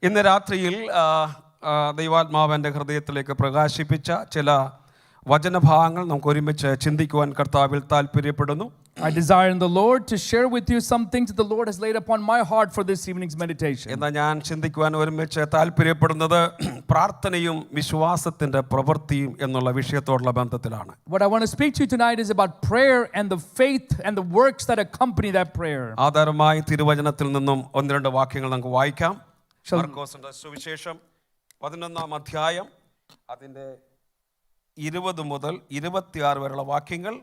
ഇന്ന് രാത്രിയിൽ ദൈവാത്മാവൻ്റെ ഹൃദയത്തിലേക്ക് പ്രകാശിപ്പിച്ച ചില വചനഭാഗങ്ങൾ നമുക്ക് ഒരുമിച്ച് ചിന്തിക്കുവാൻ കർത്താവിൽ താല്പര്യപ്പെടുന്നു. I desire in the Lord to share with you some things that the Lord has laid upon my heart for this evening's meditation. എന്നാൽ ഞാൻ ചിന്തിക്കുവാൻ ഒരുമിച്ച് താല്പര്യപ്പെടുന്നത് പ്രാർത്ഥനയും വിശ്വാസത്തിന്റെ പ്രവൃത്തിയും എന്നുള്ള വിഷയത്തോടുള്ള ബന്ധത്തിലാണ്. What I want to speak to you tonight is about prayer and the faith and the works that accompany that prayer. ആധാരമായി തിരുവചനത്തിൽ നിന്നും ഒന്ന് രണ്ട് വാക്യങ്ങൾ നമുക്ക് വായിക്കാം. മർക്കോസിന്റെ സുവിശേഷം 11-ാം അധ്യായം അതിൻ്റെ 20 മുതൽ 26 വരെയുള്ള വാക്യങ്ങൾ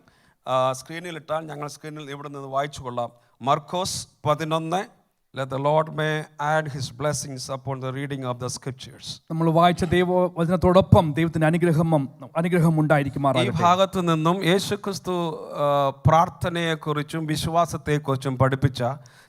സ്ക്രീനിൽ ഇട്ടാൽ ഞങ്ങൾ സ്ക്രീനിൽ ഇവിടെ നിന്ന് വായിച്ചു കൊള്ളാം. മർക്കോസ് 11. Let the Lord may add his blessings upon the reading of the scriptures. നമ്മൾ വായിച്ച ദൈവവചനത്തോടൊപ്പം ദൈവത്തിന്റെ അനുഗ്രഹം ഉണ്ടായിരിക്കുമാറാകട്ടെ. ഈ ഭാഗത്തു നിന്നും യേശുക്രിസ്തു പ്രാർത്ഥനയെക്കുറിച്ചും വിശ്വാസത്തെക്കുറിച്ചും പഠിപ്പിച്ച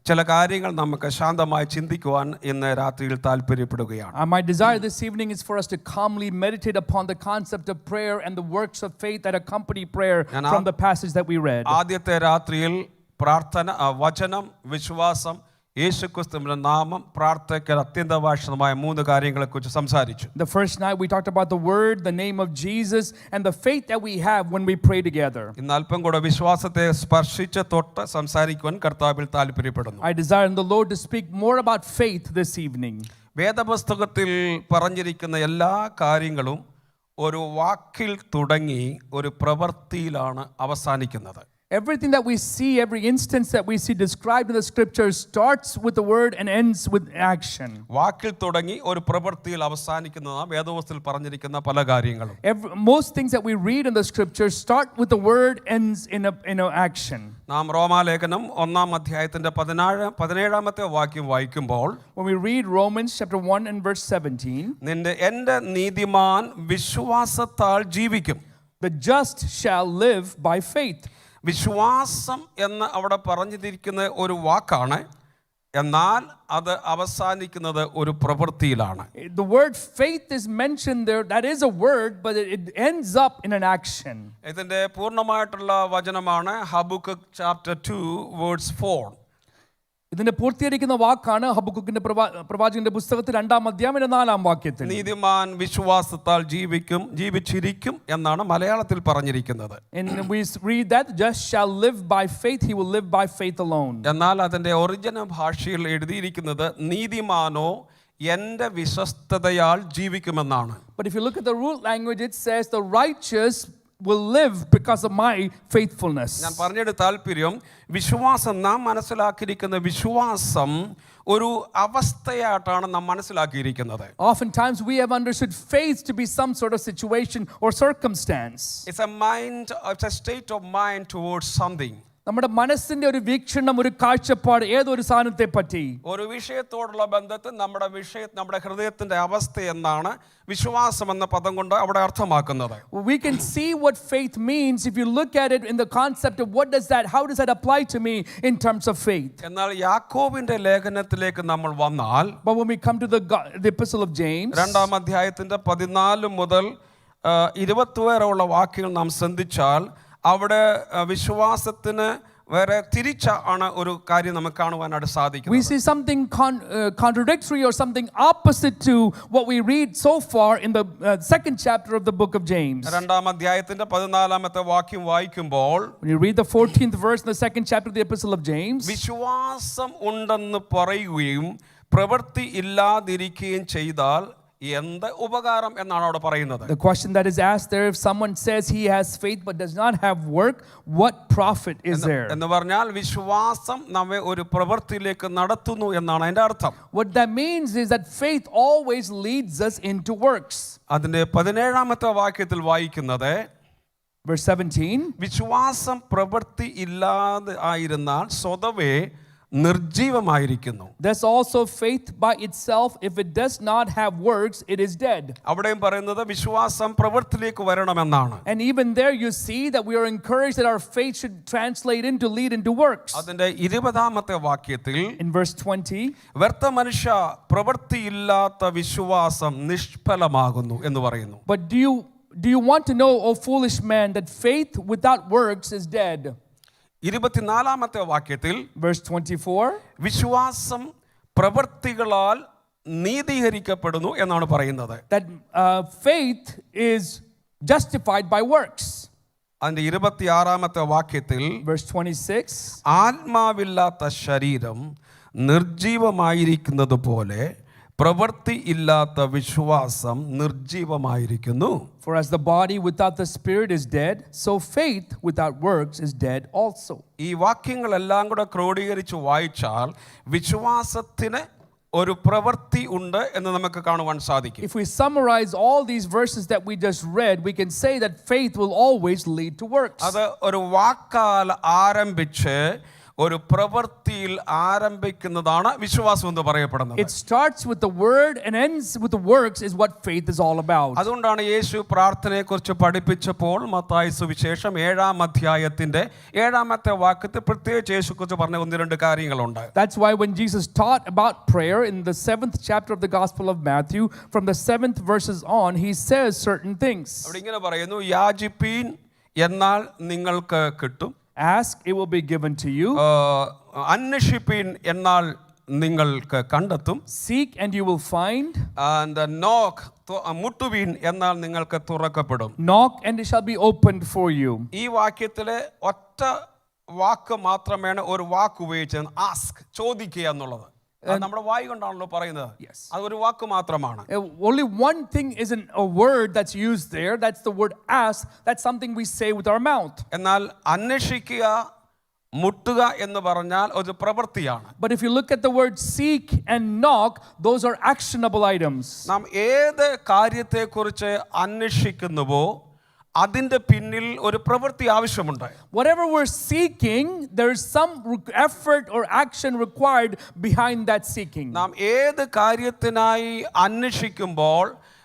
ചില കാര്യങ്ങൾ നമുക്ക് ശാന്തമായി ചിന്തിക്കുവാൻ ഇന്ന് രാത്രിയിൽ താല്പര്യപ്പെടുകയാണ്. My desire this evening is for us to calmly meditate upon the concept of prayer and the works of faith that accompany prayer from the passage that we read. ആദ്യത്തെ രാത്രിയിൽ പ്രാർത്ഥന, വചനം, വിശ്വാസം, യേശുക്രിസ്തുവിന്റെ നാമം, പ്രാർത്ഥനയ്ക്ക് അത്യന്താപേക്ഷിതമായ 3 കാര്യങ്ങളെക്കുറിച്ച് സംസാരിച്ചു. The first night we talked about the word, the name of Jesus and the faith that we have when we pray together. ഇന്ന് അല്പം കൂടെ വിശ്വാസത്തെ സ്പർശിച്ച് തൊട്ട് സംസാരിക്കുവാൻ കർത്താവിൽ താല്പര്യപ്പെടുന്നു. I desire in the Lord to speak more about faith this evening. വേദപുസ്തകത്തിൽ പറഞ്ഞിരിക്കുന്ന എല്ലാ കാര്യങ്ങളും ഒരു വാക്കിൽ തുടങ്ങി ഒരു പ്രവൃത്തിയിലാണ് അവസാനിക്കുന്നത്. Everything that we see, every instance that we see described in the scriptures starts with the word and ends with action. വാക്കിൽ തുടങ്ങി ഒരു പ്രവൃത്തിയിൽ അവസാനിക്കുന്നതാണ് വേദപുസ്തകത്തിൽ പറഞ്ഞിരിക്കുന്ന പല കാര്യങ്ങളും. Most things that we read in the scriptures start with the word, ends in a action. നാം റോമാലേഖനം 1-ാം അധ്യായത്തിന്റെ 17-ാമത്തെ വാക്യം വായിക്കുമ്പോൾ, when we read Romans chapter 1 and verse 17, എൻ്റെ നീതിമാൻ വിശ്വാസത്താൽ ജീവിക്കും. The just shall live by faith. വിശ്വാസം എന്ന് അവിടെ പറഞ്ഞിരിക്കുന്ന ഒരു വാക്കാണ്, എന്നാൽ അത് അവസാനിക്കുന്നത് ഒരു പ്രവൃത്തിയിലാണ്. The word faith is mentioned there. That is a word, but it ends up in an action. ഇതിന്റെ പൂർണ്ണമായിട്ടുള്ള വചനമാണ് ഹബക്കുക്ക് chapter 2 verse 4. ഇതിന്റെ പൂർത്തീകരിക്കുന്ന വാക്കാണ് ഹബക്കുക്കിന്റെ പ്രവാചകന്റെ പുസ്തകത്തിൽ 2-ാം അധ്യായം 4-ാം വാക്യത്തിൽ. നീതിമാൻ വിശ്വാസത്താൽ ജീവിച്ചിരിക്കും എന്നാണ് മലയാളത്തിൽ പറഞ്ഞിരിക്കുന്നത്. And we read that just shall live by faith, he will live by faith alone. എന്നാൽ അതിന്റെ ഒറിജിനൽ ഭാഷയിൽ എഴുതിയിരിക്കുന്നത് നീതിമാനോ എൻ്റെ വിശ്വസ്തതയാൽ ജീവിക്കുമെന്നാണ്. But if you look at the root language, it says the righteous will live because of my faithfulness. ഞാൻ പറഞ്ഞിട്ട് താല്പര്യം, വിശ്വാസം നാം മനസ്സിലാക്കിയിരിക്കുന്ന വിശ്വാസം ഒരു അവസ്ഥയായിട്ടാണ് നാം മനസ്സിലാക്കിയിരിക്കുന്നത്. Oftentimes we have understood faith to be some sort of situation or circumstance. It's a state of mind towards something. നമ്മുടെ മനസ്സിന്റെ ഒരു വീക്ഷണം, ഒരു കാഴ്ചപ്പാട് ഏതൊരു സാധനത്തെ പറ്റി, ഒരു വിഷയത്തോടുള്ള ബന്ധത്തിൽ നമ്മുടെ ഹൃദയത്തിന്റെ അവസ്ഥ എന്നാണ് വിശ്വാസം എന്ന പദം കൊണ്ട് അവിടെ അർത്ഥമാക്കുന്നത്. We can see what faith means if you look at it in the concept of how does that apply to me in terms of faith. എന്നാൽ യാക്കോബിന്റെ ലേഖനത്തിലേക്ക് നമ്മൾ വന്നാൽ, but when we come to the epistle of James, 2-ാം അധ്യായത്തിന്റെ 14 മുതൽ 20 വരെയുള്ള വാക്യങ്ങൾ നാം ശ്രദ്ധിച്ചാൽ അവിടെ വിശ്വാസത്തിന് വേറെ തിരിച്ചാണ് ഒരു കാര്യം നമുക്ക് കാണുവാനായിട്ട് സാധിക്കുന്നത്. We see something contradictory or something opposite to what we read so far in the 2nd chapter of the book of James. 2-ാം അധ്യായത്തിന്റെ 14-ാമത്തെ വാക്യം വായിക്കുമ്പോൾ, when you read the 14th verse in the 2nd chapter of the epistle of James, വിശ്വാസം ഉണ്ടെന്ന് പറയുകയും പ്രവൃത്തി ഇല്ലാതിരിക്കുകയും ചെയ്താൽ എന്ത് ഉപകാരം എന്നാണ് അവിടെ പറയുന്നത്. The question that is asked there, if someone says he has faith but does not have work, what profit is there? എന്ന് പറഞ്ഞാൽ വിശ്വാസം നമ്മെ ഒരു പ്രവൃത്തിയിലേക്ക് നടത്തുന്നു എന്നാണ് അതിന്റെ അർത്ഥം. What that means is that faith always leads us into works. അതിന്റെ 17-ാമത്തെ വാക്യത്തിൽ വായിക്കുന്നത്, verse 17, വിശ്വാസം പ്രവൃത്തി ഇല്ലാതെ ആയിരുന്നാൽ സ്വതവേ നിർജീവമായിരിക്കുന്നു. Thus also faith by itself, if it does not have works, it is dead. അവിടെയും പറയുന്നത് വിശ്വാസം പ്രവൃത്തിയിലേക്ക് വരണമെന്നാണ്. And even there you see that we are encouraged that our faith should translate into lead into works. അതിന്റെ 20-ാമത്തെ വാക്യത്തിൽ, in verse 20, വ്യർത്ഥ മനുഷ്യ പ്രവൃത്തിയില്ലാത്ത വിശ്വാസം നിഷ്ഫലമാകുന്നു എന്ന് പറയുന്നു. But do you want to know, O foolish man, that faith without works is dead? 24-ാമത്തെ വാക്യത്തിൽ, verse 24, വിശ്വാസം പ്രവൃത്തികളാൽ നീതീകരിക്കപ്പെടുന്നു എന്നാണ് പറയുന്നത്. That faith is justified by works. അതിന്റെ 26-ാമത്തെ വാക്യത്തിൽ Verse 26. ആത്മാവില്ലാത്ത ശരീരം നിർജീവമായിരിക്കുന്നത് പോലെ പ്രവൃത്തി ഇല്ലാത്ത വിശ്വാസം നിർജീവമായിരിക്കുന്നു. For as the body without the spirit is dead, so faith without works is dead also. ഈ വാക്യങ്ങളെല്ലാം കൂടെ ക്രോഡീകരിച്ച് വായിച്ചാൽ വിശ്വാസത്തിന് ഒരു പ്രവൃത്തി ഉണ്ട് എന്ന് നമുക്ക് കാണുവാൻ സാധിക്കും. If we summarize all these verses that we just read, we can say that faith will always lead to works. അത് ഒരു വാക്കാൽ ആരംഭിച്ച് ഒരു പ്രവൃത്തിയിൽ ആരംഭിക്കുന്നതാണ് വിശ്വാസം എന്ന് പറയപ്പെടുന്നത്. It starts with the word and ends with the works is what faith is all about. അതുകൊണ്ടാണ് യേശു പ്രാർത്ഥനയെക്കുറിച്ച് പഠിപ്പിച്ചപ്പോൾ മത്തായി സുവിശേഷം 7-ാം അധ്യായത്തിന്റെ 7-ാമത്തെ വാക്യത്തിൽ പ്രത്യേകിച്ച് യേശുക്കുറിച്ച് പറഞ്ഞ 1-2 കാര്യങ്ങളുണ്ട്. That's why when Jesus taught about prayer in the 7th chapter of the Gospel of Matthew, from the 7th verses on, he says certain things. അവിടെ ഇങ്ങനെ പറയുന്നു, യാചിപ്പീൻ എന്നാൽ നിങ്ങൾക്ക് കിട്ടും. Ask, it will be given to you. അന്വേഷിപ്പീൻ എന്നാൽ നിങ്ങൾക്ക് കണ്ടെത്തും. Seek and you will find. And knock, മുട്ടുവീൻ എന്നാൽ നിങ്ങൾക്ക് തുറക്കപ്പെടും. Knock and it shall be opened for you. ഈ വാക്യത്തിലെ ഒറ്റ വാക്ക് മാത്രമാണ് ഒരു വാക്ക് ഉപയോഗിച്ചത്, ആസ്ക്, ചോദിക്കുക എന്നുള്ളത്. നമ്മുടെ വായി കൊണ്ടാണല്ലോ പറയുന്നത്. അതൊരു വാക്ക് മാത്രമാണ്. Only one thing isn't a word that's used there. That's the word ask. That's something we say with our mouth. എന്നാൽ അന്വേഷിക്കുക, മുട്ടുക എന്ന് പറഞ്ഞാൽ ഒരു പ്രവൃത്തിയാണ്. But if you look at the word seek and knock, those are actionable items. നാം ഏത് കാര്യത്തെക്കുറിച്ച് അന്വേഷിക്കുന്നുവോ അതിന്റെ പിന്നിൽ ഒരു പ്രവൃത്തി ആവശ്യമുണ്ട്. Whatever we're seeking, there is some effort or action required behind that seeking. നാം ഏത് കാര്യത്തിനായി അന്വേഷിക്കുമ്പോൾ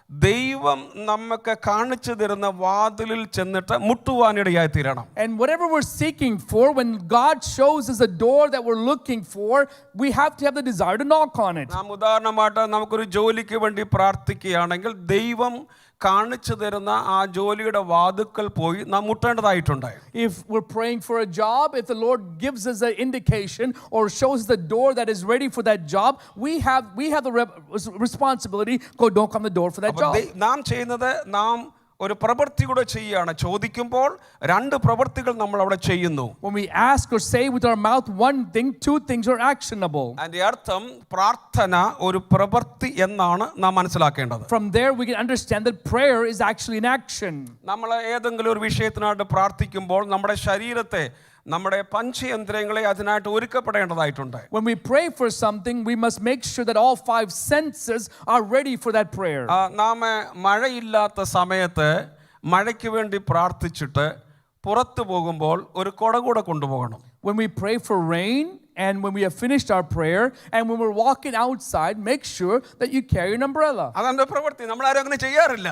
ദൈവം നമുക്ക് കാണിച്ചു തരുന്ന വാതിലിൽ ചെന്നിട്ട് മുട്ടുവാനിടയായി തീരണം. And whatever we're seeking for, when God shows us a door that we're looking for, we have to have the desire to knock on it. നാം ഉദാഹരണമായിട്ട് നമുക്കൊരു ജോലിക്ക് വേണ്ടി പ്രാർത്ഥിക്കുകയാണെങ്കിൽ ദൈവം കാണിച്ചു തരുന്ന ആ ജോലിയുടെ വാതുക്കൽ പോയി നാം മുട്ടേണ്ടതായിട്ടുണ്ട്. If we're praying for a job, if the Lord gives us an indication or shows the door that is ready for that job, we have the responsibility to go knock on the door for that job. നാം ചെയ്യുന്നത് നാം ഒരു പ്രവൃത്തി കൂടെ ചെയ്യുകയാണ്. ചോദിക്കുമ്പോൾ 2 പ്രവൃത്തികൾ നമ്മൾ അവിടെ ചെയ്യുന്നു. When we ask or say with our mouth one thing, 2 things are actionable. അതിന്റെ അർത്ഥം പ്രാർത്ഥന ഒരു പ്രവൃത്തി എന്നാണ് നാം മനസ്സിലാക്കേണ്ടത്. From there we can understand that prayer is actually an action. നമ്മൾ ഏതെങ്കിലും ഒരു വിഷയത്തിനായിട്ട് പ്രാർത്ഥിക്കുമ്പോൾ നമ്മുടെ ശരീരത്തെ, നമ്മുടെ പഞ്ചേന്ദ്രിയങ്ങളെ അതിനായിട്ട് ഒരുക്കപ്പെടേണ്ടതായിട്ടുണ്ട്. When we pray for something, we must make sure that all 5 senses are ready for that prayer. നാം മഴയില്ലാത്ത സമയത്ത് മഴയ്ക്ക് വേണ്ടി പ്രാർത്ഥിച്ചിട്ട് പുറത്തു പോകുമ്പോൾ ഒരു കുട കൂടെ കൊണ്ടുപോകണം. When we pray for rain and when we have finished our prayer and when we're walking outside, make sure that you carry an umbrella. അതാണ് പ്രവൃത്തി. നമ്മൾ ആരും അങ്ങനെ ചെയ്യാറില്ല.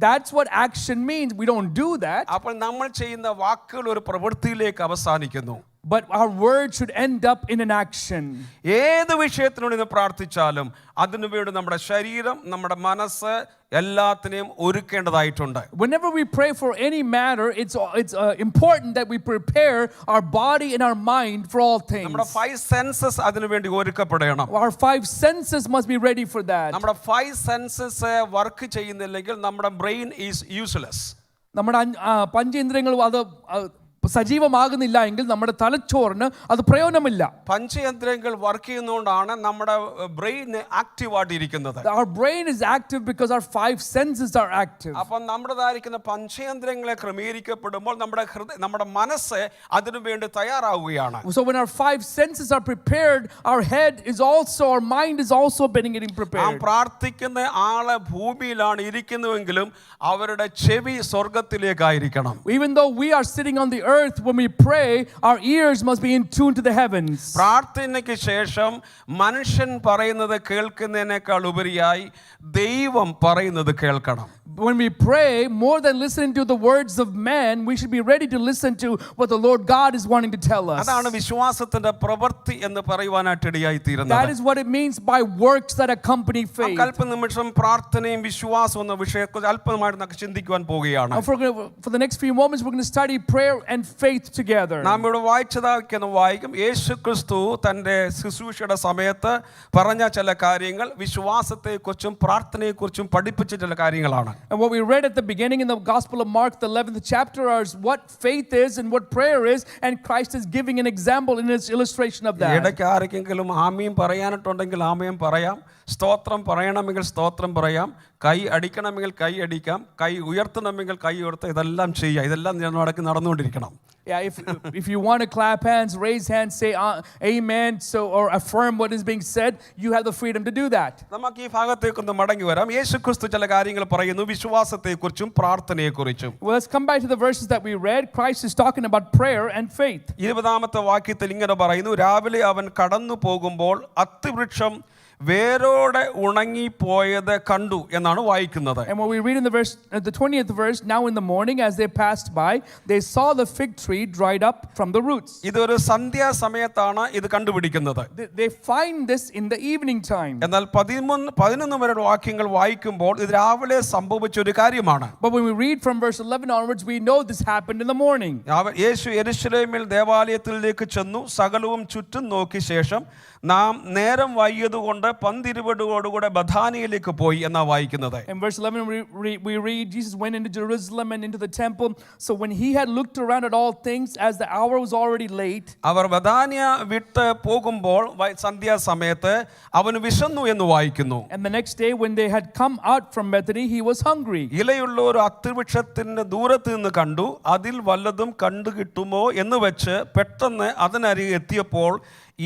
That's what action means. We don't do that. അപ്പോൾ നമ്മൾ ചെയ്യുന്ന വാക്കുകൾ ഒരു പ്രവൃത്തിയിലേക്ക് അവസാനിക്കുന്നു. But our word should end up in an action. ഏത് വിഷയത്തിനോട് ഇന്ന് പ്രാർത്ഥിച്ചാലും അതിനുവേണ്ടി നമ്മുടെ ശരീരം, നമ്മുടെ മനസ്സ് എല്ലാത്തിനെയും ഒരുക്കേണ്ടതായിട്ടുണ്ട്. Whenever we pray for any matter, it's important that we prepare our body and our mind for all things. നമ്മുടെ 5 senses അതിനുവേണ്ടി ഒരുക്കപ്പെടണം. Our 5 senses must be ready for that. നമ്മുടെ 5 senses വർക്ക് ചെയ്യുന്നില്ലെങ്കിൽ നമ്മുടെ brain is useless. നമ്മുടെ പഞ്ചേന്ദ്രിയങ്ങൾ അത് സജീവമാകുന്നില്ല എങ്കിൽ നമ്മുടെ തലച്ചോറിന് അത് പ്രയോജനമില്ല. പഞ്ചേന്ദ്രിയങ്ങൾ വർക്ക് ചെയ്യുന്നതുകൊണ്ടാണ് നമ്മുടെ ബ്രെയിൻ ആക്റ്റീവ് ആയിട്ടിരിക്കുന്നത്. Our brain is active because our 5 senses are active. അപ്പോൾ നമ്മുടേതായിരിക്കുന്ന പഞ്ചേന്ദ്രിയങ്ങളെ ക്രമീകരിക്കപ്പെടുമ്പോൾ നമ്മുടെ മനസ്സ് അതിനു വേണ്ടി തയ്യാറാവുകയാണ്. So when our 5 senses are prepared, our head is also, our mind is also getting prepared. നാം പ്രാർത്ഥിക്കുന്ന ആളെ ഭൂമിയിലാണ് ഇരിക്കുന്നുവെങ്കിലും അവരുടെ ചെവി സ്വർഗ്ഗത്തിലേക്കായിരിക്കണം. Even though we are sitting on the earth, when we pray, our ears must be in tune to the heavens. പ്രാർത്ഥനയ്ക്ക് ശേഷം മനുഷ്യൻ പറയുന്നത് കേൾക്കുന്നതിനേക്കാൾ ഉപരിയായി ദൈവം പറയുന്നത് കേൾക്കണം. When we pray, more than listening to the words of man, we should be ready to listen to what the Lord God is wanting to tell us. അതാണ് വിശ്വാസത്തിന്റെ പ്രവൃത്തി എന്ന് പറയുവാനായിട്ട് ഇടയായി തീരുന്നത്. That is what it means by works that accompany faith. അല്പനിമിഷം പ്രാർത്ഥനയും വിശ്വാസവും എന്ന വിഷയത്തെക്കുറിച്ച് അല്പമായിട്ട് നമുക്ക് ചിന്തിക്കുവാൻ പോവുകയാണ്. For the next few moments, we're going to study prayer and and faith together. നാം ഇവിടെ വായിക്കും യേശു ക്രിസ്തു തൻ്റെ ശുശ്രൂഷയുടെ സമയത്ത് പറഞ്ഞ ചില കാര്യങ്ങൾ വിശ്വാസത്തെക്കുറിച്ചും പ്രാർത്ഥനയെക്കുറിച്ചും പഠിപ്പിച്ച ചില കാര്യങ്ങളാണ്. And what we read at the beginning in the Gospel of Mark, the 11th chapter, is what faith is and what prayer is, and Christ is giving an example in his illustration of that. ഇടയ്ക്ക് ആർക്കെങ്കിലും ആമീൻ പറയാനിട്ടുണ്ടെങ്കിൽ ആമേൻ പറയാം, സ്തോത്രം പറയണമെങ്കിൽ സ്തോത്രം പറയാം, കൈ അടിക്കണമെങ്കിൽ കൈ അടിക്കാം, കൈ ഉയർത്തണമെങ്കിൽ കൈ ഉയർത്തുക, ഇതെല്ലാം ചെയ്യുക. ഇതെല്ലാം നടന്നുകൊണ്ടിരിക്കണം. Yeah, if you want to clap hands, raise hands, say amen, so or affirm what is being said, you have the freedom to do that. നമുക്ക് ഈ ഭാഗത്തേക്കൊന്ന് മടങ്ങി വരാം. യേശുക്രിസ്തു ചില കാര്യങ്ങൾ പറയുന്നു വിശ്വാസത്തെക്കുറിച്ചും പ്രാർത്ഥനയെക്കുറിച്ചും. Well, let's come back to the verses that we read. Christ is talking about prayer and faith. 20ാമത്തെ വാക്യത്തിൽ ഇങ്ങനെ പറയുന്നു, രാവിലെ അവൻ കടന്നു പോകുമ്പോൾ അത്തിവൃക്ഷം വേരോടെ ഉണങ്ങിപ്പോയത് കണ്ടു എന്നാണ് വായിക്കുന്നത്. And what we read in the 20th verse, now in the morning as they passed by, they saw the fig tree dried up from the roots. ഇതൊരു സന്ധ്യാ സമയത്താണ് ഇത് കണ്ടുപിടിക്കുന്നത്. They find this in the evening time. എന്നാൽ 11 വരെ വാക്യങ്ങൾ വായിക്കുമ്പോൾ ഇത് രാവിലെ സംഭവിച്ച ഒരു കാര്യമാണ്. But when we read from verse 11 onwards, we know this happened in the morning. യേശു യെരൂശലേമിൽ ദേവാലയത്തിലേക്ക് ചെന്നു സകലവും ചുറ്റും നോക്കിയ ശേഷം നാം നേരം വൈകിയതുകൊണ്ട് 12 ബഥാനിയയിലേക്ക് പോയി എന്നാ വായിക്കുന്നത്. In verse 11 we read Jesus went into Jerusalem and into the temple. So when he had looked around at all things, as the hour was already late, അവർ ബഥാനിയ വിട്ട് പോകുമ്പോൾ സന്ധ്യാ സമയത്ത് അവന് വിശന്നു എന്ന് വായിക്കുന്നു. and the next day when they had come out from Bethany, he was hungry. ഇലയുള്ള ഒരു അത്തിവൃക്ഷത്തിന്റെ ദൂരത്ത് നിന്ന് കണ്ടു, അതിൽ വല്ലതും കണ്ടു കിട്ടുമോ എന്ന് വെച്ച് പെട്ടെന്ന് അതിനരികെ എത്തിയപ്പോൾ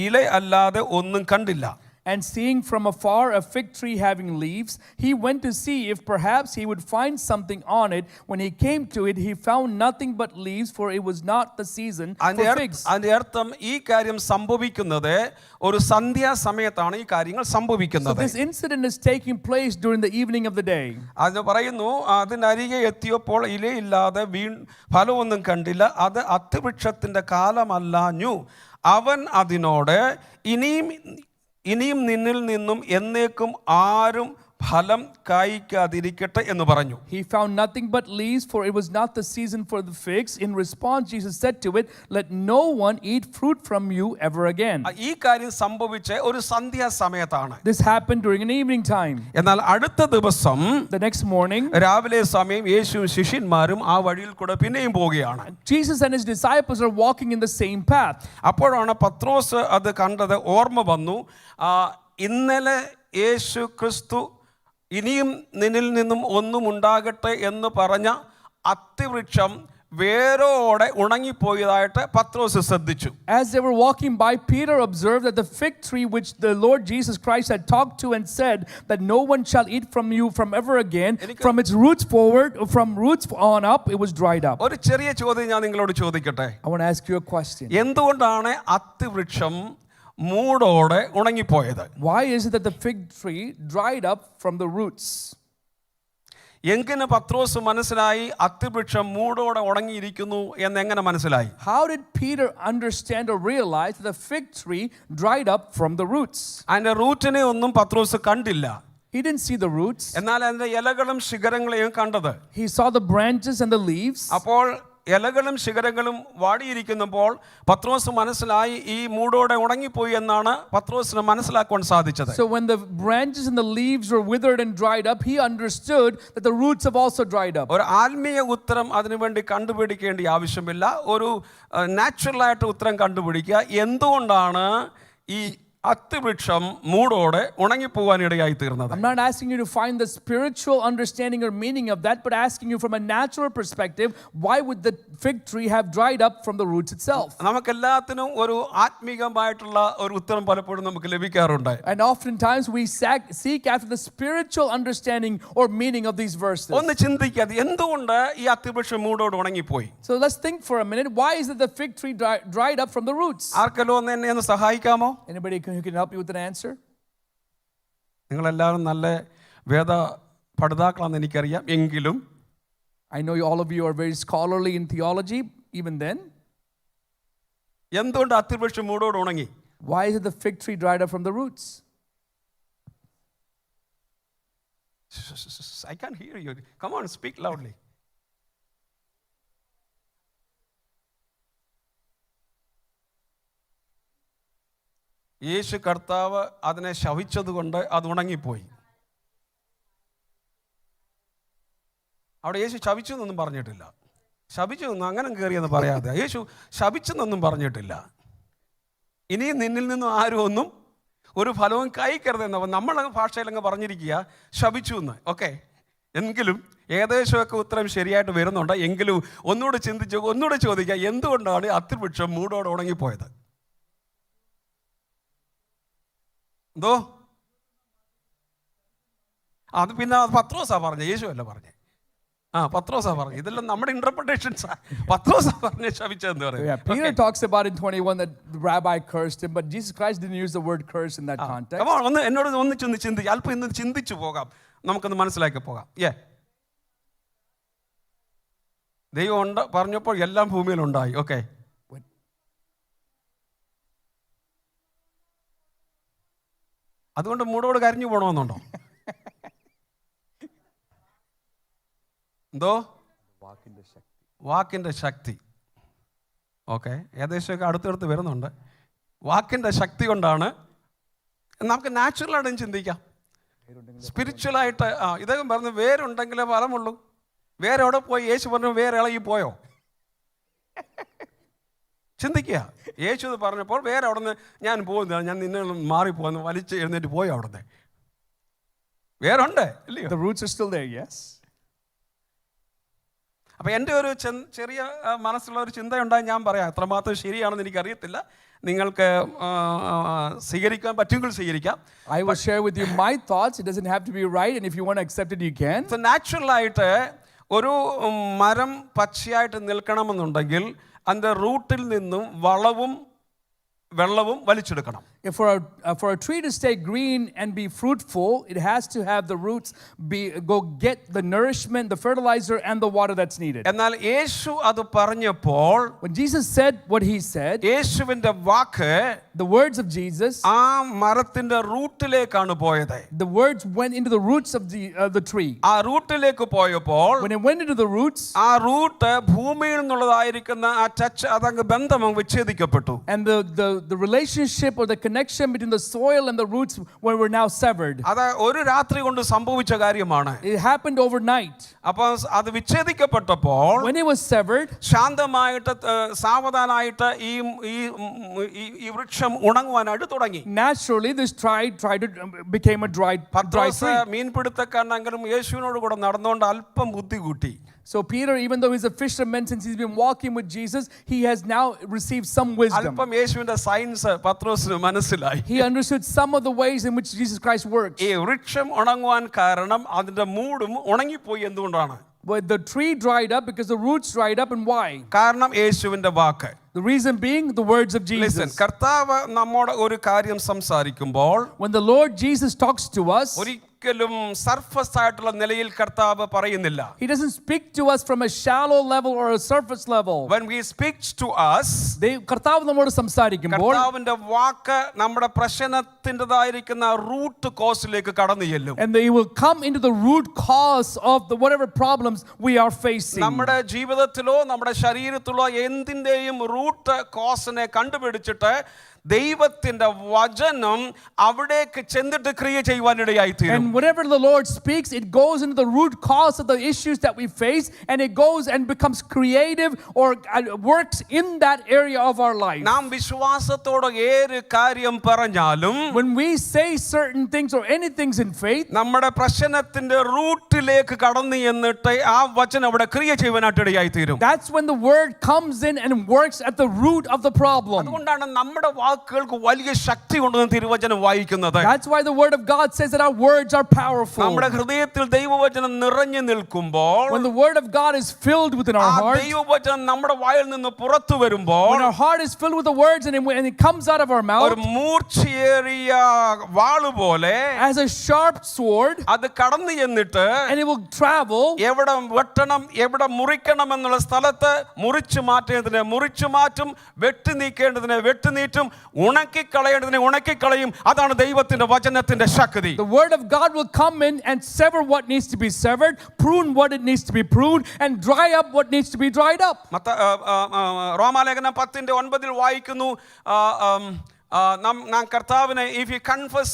ഇല അല്ലാതെ ഒന്നും കണ്ടില്ല. And seeing from afar a fig tree having leaves, he went to see if perhaps he would find something on it. When he came to it, he found nothing but leaves, for it was not the season for figs. അതിന്റെ അർത്ഥം ഈ കാര്യം സംഭവിക്കുന്നത് ഒരു സന്ധ്യാ സമയത്താണ് ഈ കാര്യങ്ങൾ സംഭവിക്കുന്നത്. So this incident is taking place during the evening of the day. അത് പറയുന്നു, അതിനരികെ എത്തിയപ്പോൾ ഇലയില്ലാതെ ഫലമൊന്നും കണ്ടില്ല, അത് അത്തിവൃക്ഷത്തിന്റെ കാലമല്ലാഞ്ഞു. അവൻ അതിനോട് ഇനിയും നിന്നിൽ നിന്നും എന്നേക്കും ആരും ഫലം കായ്ക്കാതിരിക്കട്ടെ എന്ന് പറഞ്ഞു. He found nothing but leaves, for it was not the season for the figs. In response, Jesus said to it, let no one eat fruit from you ever again. ഈ കാര്യം സംഭവിച്ച ഒരു സന്ധ്യാ സമയത്താണ്. This happened during an evening time. എന്നാൽ അടുത്ത ദിവസം The next morning, രാവിലെ സമയം യേശുവും ശിഷ്യന്മാരും ആ വഴിയിൽ കൂടെ പിന്നെയും പോവുകയാണ്. Jesus and his disciples are walking in the same path. അപ്പോഴാണ് പത്രോസ് അത് കണ്ടത് ഓർമ്മ വന്നു. ഇന്നലെ യേശു ക്രിസ്തു ഇനിയും നിന്നിൽ നിന്നും ഒന്നും ഉണ്ടാകട്ടെ എന്ന് പറഞ്ഞ അത്തിവൃക്ഷം വേരോടെ ഉണങ്ങിപ്പോയതായിട്ട് പത്രോസ് ശ്രദ്ധിച്ചു. As they were walking by, Peter observed that the fig tree which the Lord Jesus Christ had talked to and said that no one shall eat from you from ever again, from its roots forward, from roots on up, it was dried up. ഒരു ചെറിയ ചോദ്യം ഞാൻ നിങ്ങളോട് ചോദിക്കട്ടെ. I want to ask you a question. എന്തുകൊണ്ടാണ് അത്തിവൃക്ഷം മൂടോടെ ഉണങ്ങിപ്പോയത്? Why is it that the fig tree dried up from the roots? എങ്ങനെ പത്രോസ് മനസ്സിലായി അത്തിവൃക്ഷം മൂടോടെ ഉണങ്ങിയിരിക്കുന്നു എന്ന് എങ്ങനെ മനസ്സിലായി? How did Peter understand or realize that the fig tree dried up from the roots? അതിന്റെ റൂട്ടിനെ ഒന്നും പത്രോസ് കണ്ടില്ല. He didn't see the roots. എന്നാൽ അതിന്റെ ഇലകളും ശിഖരങ്ങളെയും കണ്ടത്. He saw the branches and the leaves. അപ്പോൾ ഇലകളും ശിഖരങ്ങളും വാടിയിരിക്കുമ്പോൾ പത്രോസ് മനസ്സിലായി ഈ മൂടോടെ ഉണങ്ങിപ്പോയി എന്നാണ് പത്രോസിന് മനസ്സിലാക്കാൻ സാധിച്ചത്. So when the branches and the leaves were withered and dried up, he understood that the roots have also dried up. ഒരു ആത്മീയ ഉത്തരം അതിനുവേണ്ടി കണ്ടുപിടിക്കേണ്ട ആവശ്യമില്ല. ഒരു നാച്ചുറൽ ആയിട്ട് ഉത്തരം കണ്ടുപിടിക്കുക. എന്തുകൊണ്ടാണ് ഈ അത്തിവൃക്ഷം മൂടോടെ ഉണങ്ങിപ്പോവാൻ ഇടയായി തീർന്നത്? I'm not asking you to find the spiritual understanding or meaning of that, but asking you from a natural perspective, why would the fig tree have dried up from the roots itself? നമുക്കെല്ലാത്തിനും ഒരു ആത്മീകമായിട്ടുള്ള ഒരു ഉത്തരം പലപ്പോഴും നമുക്ക് ലഭിക്കാറുണ്ട്. And oftentimes we seek after the spiritual understanding or meaning of these verses. ഒന്ന് ചിന്തിക്കാതെ എന്തുകൊണ്ട് ഈ അത്തിവൃക്ഷം മൂടോടെ ഉണങ്ങിപ്പോയി? So let's think for a minute. Why is it the fig tree dried up from the roots? ആർക്കെല്ലോ എന്നെ ഒന്ന് സഹായിക്കാമോ? Anybody who can help you with an answer? നിങ്ങളെല്ലാവരും നല്ല വേദ പഠിതാക്കളാണെന്ന് എനിക്കറിയാം. എങ്കിലും I know all of you are very scholarly in theology. Even then, എന്തുകൊണ്ട് അത്തിവൃക്ഷം മൂടോടെ ഉണങ്ങി? why is it the fig tree dried up from the roots? I can't hear you. Come on, speak loudly. യേശു കർത്താവ് അതിനെ ശപിച്ചതുകൊണ്ട് അത് ഉണങ്ങിപ്പോയി. അവിടെ യേശു ശപിച്ചു എന്നൊന്നും പറഞ്ഞിട്ടില്ല. ശപിച്ചു എന്നൊന്നും അങ്ങനെ കയറിയെന്ന് പറയാതെ യേശു ശപിച്ചെന്നൊന്നും പറഞ്ഞിട്ടില്ല. ഇനിയും നിന്നിൽ നിന്നും ആരും ഒന്നും ഒരു ഫലവും കഴിക്കരുതെന്ന് നമ്മളെ ഭാഷയിലങ്ങ് പറഞ്ഞിരിക്കുക ശപിച്ചു എന്ന്. ഓക്കെ, എങ്കിലും ഏകദേശമൊക്കെ ഉത്തരം ശരിയായിട്ട് വരുന്നുണ്ട്. എങ്കിലും ഒന്നുകൂടെ ചോദിക്കുക, എന്തുകൊണ്ടാണ് അത്തിവൃക്ഷം മൂടോടെ ഉണങ്ങിപ്പോയത്? എന്തോ അത് പിന്നെ പത്രോസാ പറഞ്ഞത്, യേശു അല്ല പറഞ്ഞത്. പത്രോസാ പറഞ്ഞു. ഇതെല്ലാം നമ്മുടെ ഇന്റർപ്രിട്ടേഷൻസ്. പത്രോസാ പറഞ്ഞ ശപിച്ചതെന്ന് പറയുന്നത്. Peter talks about in 21 that the rabbi cursed him, but Jesus Christ didn't use the word curse in that context. എന്നോട് ഒന്നിച്ചൊന്ന് ചിന്തിക്കുക, അല്പം ഇന്ന് ചിന്തിച്ചു പോകാം, നമുക്കൊന്ന് മനസ്സിലാക്കി പോകാം. ദൈവം ഉണ്ട് പറഞ്ഞപ്പോൾ എല്ലാം ഭൂമിയിലുണ്ടായി. ഓക്കെ, അതുകൊണ്ട് മൂടോട് കരഞ്ഞു പോകണമെന്നുണ്ടോ? എന്തോ വാക്കിൻ്റെ ശക്തി. ഓക്കെ, ഏകദേശമൊക്കെ അടുത്തടുത്ത് വരുന്നുണ്ട്. വാക്കിൻ്റെ ശക്തി കൊണ്ടാണ്. നമുക്ക് നാച്ചുറലായിട്ടും ചിന്തിക്കാം, സ്പിരിച്വലായിട്ട്. ഇദ്ദേഹം പറഞ്ഞു വേരുണ്ടെങ്കിലേ ഫലമുള്ളൂ. വേരെവിടെ പോയി? യേശു പറഞ്ഞു വേറെ ഇളകി പോയോ? ചിന്തിക്കുക. യേശു എന്ന് പറഞ്ഞപ്പോൾ വേറെ അവിടെ നിന്ന് ഞാൻ പോകുന്നില്ല, ഞാൻ നിന്നെ മാറിപ്പോന്ന് വലിച്ച് എഴുന്നേറ്റ് പോയി. അവിടുന്ന് വേറുണ്ട് ഇല്ലയോ? The roots are still there, yes. അപ്പോൾ എൻ്റെ ഒരു ചെറിയ മനസ്സിലുള്ള ഒരു ചിന്തയുണ്ടായി, ഞാൻ പറയാം. എത്രമാത്രം ശരിയാണെന്ന് എനിക്കറിയത്തില്ല. നിങ്ങൾക്ക് സ്വീകരിക്കാൻ പറ്റുമെങ്കിൽ സ്വീകരിക്കാം. I will share with you my thoughts. It doesn't have to be right, and if you want to accept it, you can. So നാച്ചുറലായിട്ട് ഒരു മരം പച്ചയായിട്ട് നിൽക്കണമെന്നുണ്ടെങ്കിൽ അതിൻ്റെ റൂട്ടിൽ നിന്നും വളവും വെള്ളവും വലിച്ചെടുക്കണം. For a tree to stay green and be fruitful, it has to have the roots go get the nourishment, the fertilizer and the water that's needed. എന്നാൽ യേശു അത് പറഞ്ഞപ്പോൾ, when Jesus said what he said, യേശുവിന്റെ വാക്ക്, the words of Jesus, ആ മരത്തിന്റെ റൂട്ടിലേക്കാണ് പോയത്. the words went into the roots of the tree. ആ റൂട്ടിലേക്ക് പോയപ്പോൾ, when it went into the roots, ആ റൂട്ട് ഭൂമിയിൽ നിന്നുള്ളതായിരിക്കുന്ന ആ ടച്ച് അതങ്ങ് ബന്ധം വിച്ഛേദിക്കപ്പെട്ടു. and the relationship or the connection between the soil and the roots were now severed. അത് ഒരു രാത്രി കൊണ്ട് സംഭവിച്ച കാര്യമാണ്. It happened overnight. അപ്പോൾ അത് വിച്ഛേദിക്കപ്പെട്ടപ്പോൾ, when it was severed, ശാന്തമായിട്ട് സാവധാനമായിട്ട് ഈ വൃക്ഷം ഉണങ്ങുവാനായിട്ട് തുടങ്ങി. naturally this tried to became a dry tree. മീൻപിടുത്തക്കാരനെങ്കിലും യേശുവിനോട് കൂടെ നടന്നുകൊണ്ട് അല്പം ബുദ്ധി കൂട്ടി. So Peter, even though he's a fisherman, since he's been walking with Jesus, he has now received some wisdom. അല്പം യേശുവിന്റെ സയൻസ് പത്രോസിന് മനസ്സിലായി. He understood some of the ways in which Jesus Christ works. ഈ വൃക്ഷം ഉണങ്ങുവാൻ കാരണം അതിന്റെ മൂടും ഉണങ്ങിപ്പോയി. എന്തുകൊണ്ടാണ്? But the tree dried up because the roots dried up. And why? കാരണം യേശുവിന്റെ വാക്ക്. The reason being the words of Jesus. Listen, കർത്താവ് നമ്മോട് ഒരു കാര്യം സംസാരിക്കുമ്പോൾ, when the Lord Jesus talks to us, ഒരിക്കലും സർഫസ് ആയിട്ടുള്ള നിലയിൽ കർത്താവ് പറയുന്നില്ല. He doesn't speak to us from a shallow level or a surface level. When he speaks to us, കർത്താവ് നമ്മോട് സംസാരിക്കുമ്പോൾ, കർത്താവിന്റെ വാക്ക് നമ്മുടെ പ്രശ്നത്തിൻ്റെതായിരിക്കുന്ന റൂട്ട് കോസിലേക്ക് കടന്നു ചെല്ലും. and they will come into the root cause of the whatever problems we are facing. നമ്മുടെ ജീവിതത്തിലോ നമ്മുടെ ശരീരത്തിലോ എന്തിൻ്റെയും root കോസിനെ കണ്ടുപിടിച്ചിട്ട് ദൈവത്തിന്റെ വചനം അവിടേക്ക് ചെന്നിട്ട് ക്രിയ ചെയ്യുവാനിടയായി തീരും. And whatever the Lord speaks, it goes into the root cause of the issues that we face, and it goes and becomes creative or works in that area of our life. നാം വിശ്വാസത്തോടെ ഏത് കാര്യം പറഞ്ഞാലും, when we say certain things or anything in faith, നമ്മുടെ പ്രശ്നത്തിന്റെ റൂട്ടിലേക്ക് കടന്നു എന്നിട്ട് ആ വചനം അവിടെ ക്രിയ ചെയ്യുവാനായിട്ട് ഇടയായി തീരും. that's when the word comes in and works at the root of the problem. അതുകൊണ്ടാണ് നമ്മുടെ വാക്കുകൾക്ക് വലിയ ശക്തി ഉണ്ടെന്ന് തിരുവചനം വായിക്കുന്നത്. That's why the word of God says that our words are powerful. നമ്മുടെ ഹൃദയത്തിൽ ദൈവവചനം നിറഞ്ഞു നിൽക്കുമ്പോൾ, when the word of God is filled within our heart, ദൈവവചനം നമ്മുടെ വായിൽ നിന്ന് പുറത്തു വരുമ്പോൾ, when our heart is filled with the words and it comes out of our mouth, ഒരു മൂർച്ചയേറിയ വാള് പോലെ, as a sharp sword, അത് കടന്നു ചെന്നിട്ട് and it will travel, എവിടെ വെട്ടണം എവിടെ മുറിക്കണം എന്നുള്ള സ്ഥലത്ത് മുറിച്ചു മാറ്റേണ്ടതിനെ മുറിച്ചു മാറ്റും, വെട്ടി നീക്കേണ്ടതിനെ വെട്ടി നീട്ടും, ഉണക്കിക്കളയേണ്ടതിനെ ഉണക്കിക്കളയും. അതാണ് ദൈവത്തിന്റെ വചനത്തിന്റെ ശക്തി. the word of God will come in and sever what needs to be severed, prune what it needs to be pruned, and dry up what needs to be dried up. റോമാലേഖനം 10:9 വായിക്കുന്നു, നാം കർത്താവിനെ if you confess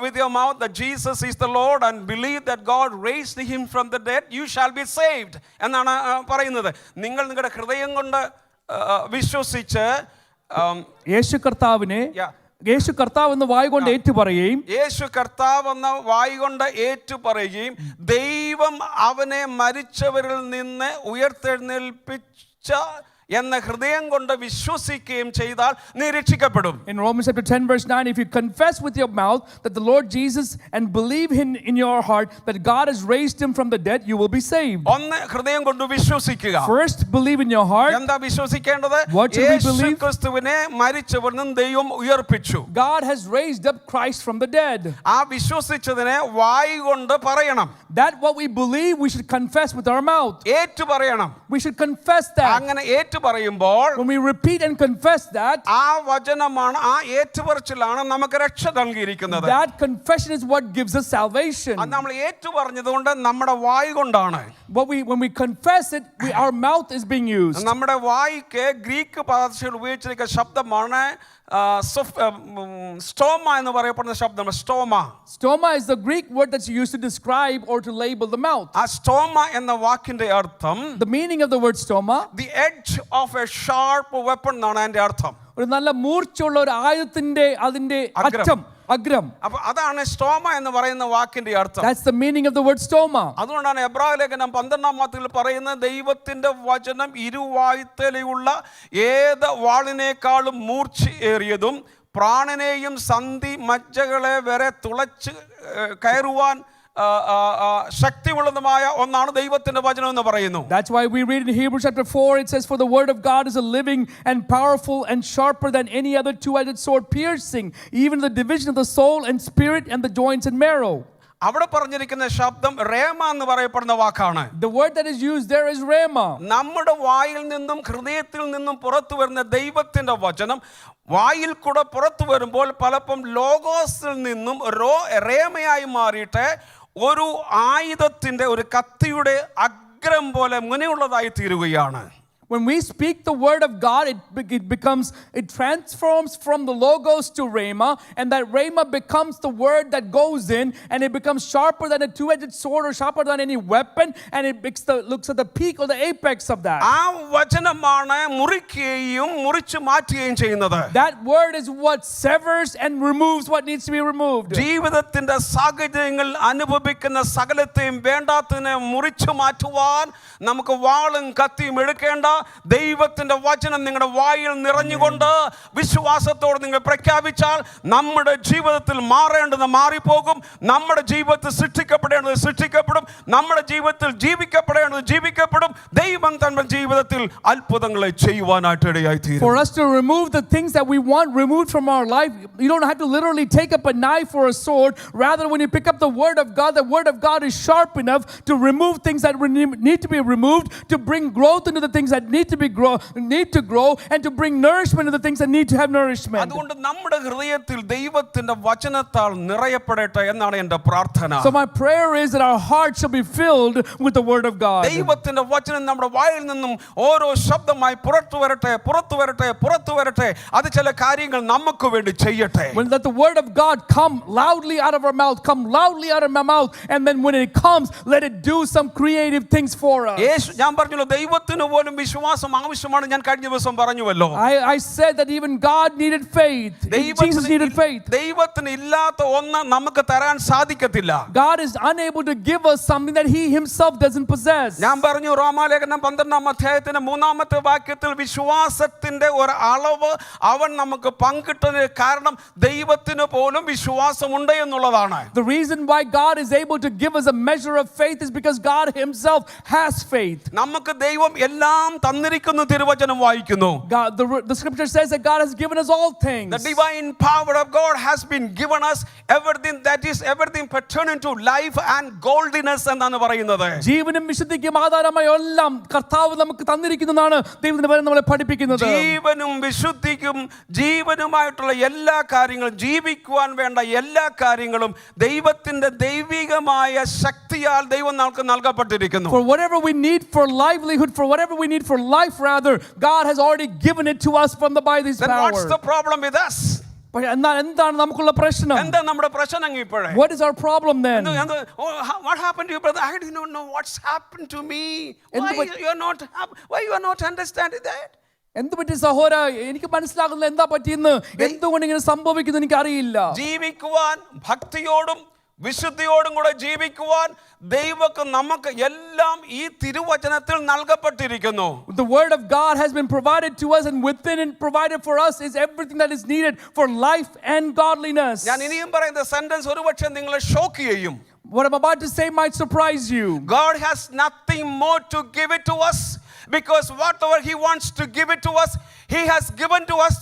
with your mouth that Jesus is the Lord and believe that God raised him from the dead, you shall be saved എന്നാണ് പറയുന്നത്. നിങ്ങൾ നിങ്ങളുടെ ഹൃദയം കൊണ്ട് വിശ്വസിച്ച് യേശു കർത്താവ് എന്ന് വായ് കൊണ്ട് ഏറ്റുപറയുകയും യേശു കർത്താവ് എന്ന വായ് കൊണ്ട് ഏറ്റുപറയുകയും ദൈവം അവനെ മരിച്ചവരിൽ നിന്ന് ഉയർത്തെഴുന്നേൽപ്പിച്ച എന്ന ഹൃദയം കൊണ്ട് വിശ്വസിക്കുകയും ചെയ്താൽ നീ രക്ഷിക്കപ്പെടും. In Romans chapter 10 verse 9, if you confess with your mouth that the Lord Jesus and believe in your heart that God has raised him from the dead, you will be saved. ഒന്ന് ഹൃദയം കൊണ്ട് വിശ്വസിക്കുക. First believe in your heart. എന്താ വിശ്വസിക്കേണ്ടത്? What should we believe? യേശുക്രിസ്തുവിനെ മരിച്ചവരിൽ നിന്ന് ദൈവം ഉയർപ്പിച്ചു. God has raised up Christ from the dead. ആ വിശ്വസിച്ചതിനെ വായ് കൊണ്ട് പറയണം. That what we believe we should confess with our mouth. ഏറ്റു പറയണം. We should confess that. അങ്ങനെ ഏറ്റു പറയുമ്പോൾ when we repeat and confess that, ആ വചനമാണ്, ആ ഏറ്റുപറച്ചിലാണ് നമുക്ക് രക്ഷ നൽകിയിരിക്കുന്നത്. that confession is what gives us salvation. അത് നമ്മൾ ഏറ്റു പറഞ്ഞതുകൊണ്ട് നമ്മുടെ വായ് കൊണ്ടാണ്. When we confess it, our mouth is being used. നമ്മുടെ വായിക്ക് ഗ്രീക്ക് ഭാഷയിൽ ഉപയോഗിച്ചിരിക്കുന്ന ശബ്ദമാണ് സ്റ്റോമ എന്ന് പറയപ്പെടുന്ന ശബ്ദം. Stoma is the Greek word that's used to describe or to label the mouth. ആ സ്റ്റോമ എന്ന വാക്കിന്റെ അർത്ഥം, the meaning of the word stoma, the edge of a sharp weapon എന്നാണ് അതിന്റെ അർത്ഥം. ഒരു നല്ല മൂർച്ചയുള്ള ഒരു ആയുധത്തിന്റെ അതിന്റെ അറ്റം, അഗ്രം. അപ്പോൾ അതാണ് സ്റ്റോമ എന്ന് പറയുന്ന വാക്കിന്റെ അർത്ഥം. That's the meaning of the word stoma. അതുകൊണ്ടാണ് എബ്രായ ലേഖനം 12-ാം പറയുന്നത് ദൈവത്തിന്റെ വചനം ഇരുവായ്ത്തലയുള്ള ഏത് വാളിനേക്കാളും മൂർച്ചയേറിയതും പ്രാണനെയും സന്ധി മജ്ജകളെ വരെ തുളച്ച് കയറുവാൻ ശക്തിയുള്ളതുമായ ഒന്നാണ് ദൈവത്തിന്റെ വചനം എന്ന് പറയുന്നു. That's why we read in Hebrews chapter 4, it says, for the word of God is a living and powerful and sharper than any other two-edged sword, piercing even the division of the soul and spirit and the joints and marrow. അവിടെ പറഞ്ഞിരിക്കുന്ന ശബ്ദം റേമ എന്ന് പറയപ്പെടുന്ന വാക്കാണ്. The word that is used there is rema. നമ്മുടെ വായിൽ നിന്നും ഹൃദയത്തിൽ നിന്നും പുറത്തു വരുന്ന ദൈവത്തിന്റെ വചനം വായിൽ കൂടെ പുറത്തു വരുമ്പോൾ പലപ്പോഴും ലോഗോസിൽ നിന്നും റേമയായി മാറിയിട്ട് ഒരു ആയുധത്തിന്റെ, ഒരു കത്തിയുടെ അഗ്രം പോലെ മുനയുള്ളതായി തീരുകയാണ്. When we speak the word of God, it transforms from the logos to rhema, and that rhema becomes the word that goes in, and it becomes sharper than a two-edged sword or sharper than any weapon, and it looks at the peak or the apex of that. ആ വചനമാണ് മുറിക്കുകയും മുറിച്ചു മാറ്റുകയും ചെയ്യുന്നത്. That word is what severs and removes what needs to be removed. ജീവിതത്തിന്റെ സാഹചര്യങ്ങൾ അനുഭവിക്കുന്ന സകലത്തെയും വേണ്ടാത്തതിനെ മുറിച്ചു മാറ്റുവാൻ നമുക്ക് വാളും കത്തിയും എടുക്കേണ്ട. ദൈവത്തിന്റെ വചനം നിങ്ങളുടെ വായിൽ നിറഞ്ഞുകൊണ്ട് വിശ്വാസത്തോടെ നിങ്ങൾ പ്രഖ്യാപിച്ചാൽ നമ്മുടെ ജീവിതത്തിൽ മാറേണ്ടത് മാറിപ്പോകും. നമ്മുടെ ജീവിതത്തിൽ സൃഷ്ടിക്കപ്പെടേണ്ടത് സൃഷ്ടിക്കപ്പെടും. നമ്മുടെ ജീവിതത്തിൽ ജീവിക്കപ്പെടേണ്ടത് ജീവിക്കപ്പെടും. ദൈവം തന്റെ ജീവിതത്തിൽ അത്ഭുതങ്ങളെ ചെയ്യുവാനായിട്ട് ഇടയായി തീരും. For us to remove the things that we want removed from our life, you don't have to literally take up a knife or a sword. Rather, when you pick up the word of God, the word of God is sharp enough to remove things that need to be removed, to bring growth into the things that need to grow, and to bring nourishment to the things that need to have nourishment. അതുകൊണ്ട് നമ്മുടെ ഹൃദയത്തിൽ ദൈവത്തിന്റെ വചനത്താൽ നിറയപ്പെടട്ടെ എന്നാണ് എൻ്റെ പ്രാർത്ഥന. So my prayer is that our hearts shall be filled with the word of God. ദൈവത്തിന്റെ വചനം നമ്മുടെ വായിൽ നിന്നും ഓരോ ശബ്ദമായി പുറത്തു വരട്ടെ, പുറത്തു വരട്ടെ, പുറത്തു വരട്ടെ. അത് ചില കാര്യങ്ങൾ നമുക്ക് വേണ്ടി ചെയ്യട്ടെ. When let the word of God come loudly out of our mouth, come loudly out of my mouth, and then when it comes, let it do some creative things for us. ഞാൻ പറഞ്ഞല്ലോ ദൈവത്തിന് പോലും വിശ്വാസം ആവശ്യമാണ്. ഞാൻ കഴിഞ്ഞ ദിവസം പറഞ്ഞുവല്ലോ. I said that even God needed faith. Jesus needed faith. ദൈവത്തിന് ഇല്ലാത്ത ഒന്ന് നമുക്ക് തരാൻ സാധിക്കത്തില്ല. God is unable to give us something that he himself doesn't possess. ഞാൻ പറഞ്ഞു റോമാലേഖനം 12-ാം അധ്യായത്തിന്റെ 3-ാമത്തെ വാക്യത്തിൽ വിശ്വാസത്തിന്റെ ഒരു അളവ് അവൻ നമുക്ക് പങ്കിട്ടതിന് കാരണം ദൈവത്തിന് പോലും വിശ്വാസമുണ്ട് എന്നുള്ളതാണ്. The reason why God is able to give us a measure of faith is because God himself has faith. നമുക്ക് ദൈവം എല്ലാം തന്നിരിക്കുന്നു. തിരുവചനം വായിക്കുന്നു. The scripture says that God has given us all things. The divine power of God has been given us everything, that is everything pertaining to life and godliness എന്നാണ് പറയുന്നത്. ജീവനും വിശുദ്ധിക്കും ആധാരമായ എല്ലാം കർത്താവ് നമുക്ക് തന്നിരിക്കുന്നതാണ് ദൈവത്തിന്റെ വചനം നമ്മളെ പഠിപ്പിക്കുന്നത്. ജീവനും വിശുദ്ധിക്കും ജീവനുമായിട്ടുള്ള എല്ലാ കാര്യങ്ങളും, ജീവിക്കുവാൻ വേണ്ട എല്ലാ കാര്യങ്ങളും ദൈവത്തിന്റെ ദൈവികമായ ശക്തിയാൽ ദൈവം നമുക്ക് നൽകപ്പെട്ടിരിക്കുന്നു. For whatever we need for livelihood, for whatever we need for life rather, God has already given it to us by this Then power. what's the problem with us? പക്ഷേ എന്നാൽ എന്താണ് നമുക്കുള്ള പ്രശ്നം? എന്താ നമ്മുടെ പ്രശ്നം ഇപ്പോഴേ? What is our problem then? What happened to you, brother? I do not know what's happened to me. Why you are not understanding that? എന്ത് പറ്റി സഹോദരാ? എനിക്ക് മനസ്സിലാകുന്നില്ല എന്താ പറ്റിയെന്ന്. എന്തുകൊണ്ട് ഇങ്ങനെ സംഭവിക്കുന്നു എനിക്ക് അറിയില്ല. ജീവിക്കുവാൻ ഭക്തിയോടും വിശുദ്ധിയോടും കൂടെ ജീവിക്കുവാൻ ദൈവക്ക് നമുക്ക് എല്ലാം ഈ തിരുവചനത്തിൽ നൽകപ്പെട്ടിരിക്കുന്നു. The word of God has been provided to us, and within it provided for us is everything that is needed for life and godliness. ഞാൻ ഇനിയും പറയുന്ന സെന്റൻസ് ഒരുപക്ഷെ നിങ്ങളെ ഷോക്ക് ചെയ്യും. What I'm about to say might surprise you. God has nothing more to give it to us, because whatever he wants to give it to us, he has given to us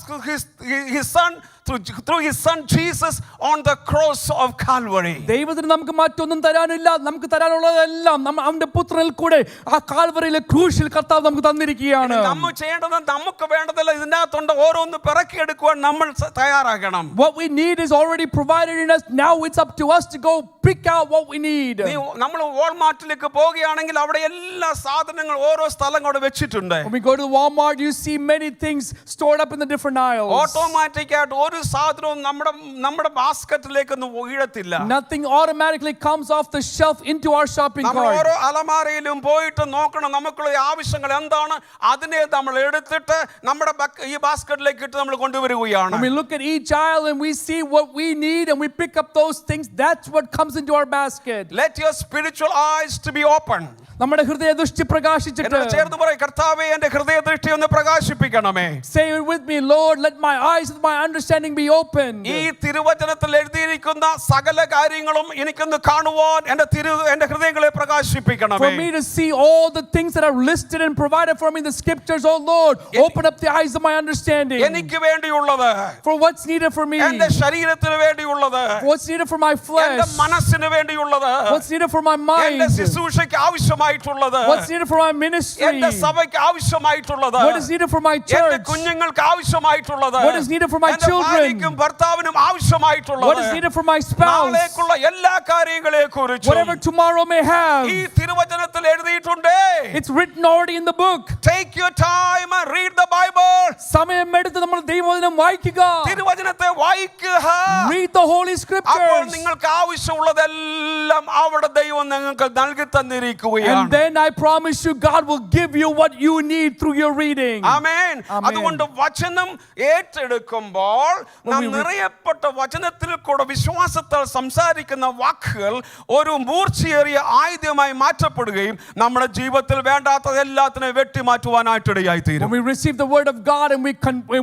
his son through his son Jesus on the cross of Calvary. ദൈവത്തിന് നമുക്ക് മറ്റൊന്നും തരാനില്ല. നമുക്ക് തരാനുള്ളതെല്ലാം അവന്റെ പുത്രനിൽ കൂടെ ആ കാൽവറിയിലെ ക്രൂശിൽ കർത്താവ് നമുക്ക് തന്നിരിക്കുകയാണ്. നമ്മൾ ചെയ്യേണ്ടത് നമുക്ക് വേണ്ടതല്ല ഇതിനകത്തുണ്ട്. ഓരോന്ന് പിറക്കിയെടുക്കുവാൻ നമ്മൾ തയ്യാറാകണം. What we need is already provided in us. Now it's up to us to go pick out what we need. നമ്മൾ വാൾമാർട്ടിലേക്ക് പോവുകയാണെങ്കിൽ അവിടെ എല്ലാ സാധനങ്ങൾ ഓരോ സ്ഥലം അവിടെ വെച്ചിട്ടുണ്ട്. When we go to the Walmart, you see many things stored up in the different aisles. Automatic ആയിട്ട് ഒരു സാധനവും നമ്മുടെ ബാസ്ക്കറ്റിലേക്ക് ഒന്നും വീഴത്തില്ല. Nothing automatically comes off the shelf into our shopping cart. നമ്മൾ ഓരോ അലമാരയിലും പോയിട്ട് നോക്കണം നമുക്കുള്ള ആവശ്യങ്ങൾ എന്താണ്, അതിനെ നമ്മൾ എടുത്തിട്ട് നമ്മുടെ ഈ ബാസ്ക്കറ്റിലേക്ക് ഇട്ട് നമ്മൾ കൊണ്ടുവരികയാണ്. When we look at each aisle and we see what we need and we pick up those things, that's what comes into our basket. Let your spiritual eyes to be open. നമ്മുടെ ഹൃദയദൃഷ്ടി പ്രകാശിച്ചിട്ട് ചേർന്ന് പറയ്, കർത്താവേ എൻ്റെ ഹൃദയദൃഷ്ടി ഒന്ന് പ്രകാശിപ്പിക്കണമേ. Say it with me, Lord, let my eyes and my understanding be open. ഈ തിരുവചനത്തിൽ എഴുതിയിരിക്കുന്ന സകല കാര്യങ്ങളും എനിക്കൊന്ന് കാണുവാൻ എൻ്റെ ഹൃദയങ്ങളെ പ്രകാശിപ്പിക്കണമേ. For me to see all the things that are listed and provided for me in the scriptures, oh Lord, open up the eyes of my understanding. എനിക്ക് വേണ്ടിയുള്ളത്, for what's needed for me, എൻ്റെ ശരീരത്തിന് വേണ്ടിയുള്ളത്, what's needed for my flesh, എൻ്റെ മനസ്സിന് വേണ്ടിയുള്ളത്, what's needed for my mind, എൻ്റെ ശുശ്രൂഷയ്ക്ക് ആവശ്യമായിട്ടുള്ളത്, what's needed for my ministry, എൻ്റെ സഭയ്ക്ക് ആവശ്യമായിട്ടുള്ളത്, what is needed for my എൻ്റെ church, കുഞ്ഞുങ്ങൾക്ക് ആവശ്യമായിട്ടുള്ളത്, what is needed for my children, ഭാര്യയ്ക്കും ഭർത്താവിനും ആവശ്യമായിട്ടുള്ളത്, what is needed for my spouse, നാളേക്കുള്ള എല്ലാ കാര്യങ്ങളെക്കുറിച്ചും whatever tomorrow may have, ഈ തിരുവചനത്തിൽ എഴുതിയിട്ടുണ്ട്. it's written already in the book. Take your time and read the Bible. സമയമെടുത്ത് നമ്മൾ ദൈവവചനം വായിക്കുക, തിരുവചനത്തെ വായിക്കുക. read the holy അപ്പോൾ scriptures, നിങ്ങൾക്ക് ആവശ്യമുള്ളതെല്ലാം അവിടെ ദൈവം നിങ്ങൾക്ക് നൽകി തന്നിരിക്കുകയാണ്. and then I promise you God will give you what you need through your reading. ആമേൻ. അതുകൊണ്ട് വചനം ഏറ്റെടുക്കുമ്പോൾ നാം നിറയപ്പെട്ട വചനത്തിൽ കൂടെ വിശ്വാസത്താൽ സംസാരിക്കുന്ന വാക്കുകൾ ഒരു മൂർച്ചയേറിയ ആയുധമായി മാറ്റപ്പെടുകയും നമ്മുടെ ജീവിതത്തിൽ വേണ്ടാത്തത് എല്ലാത്തിനെയും വെട്ടിമാറ്റുവാനായിട്ടിടയായി തീരും. When we receive the word of God and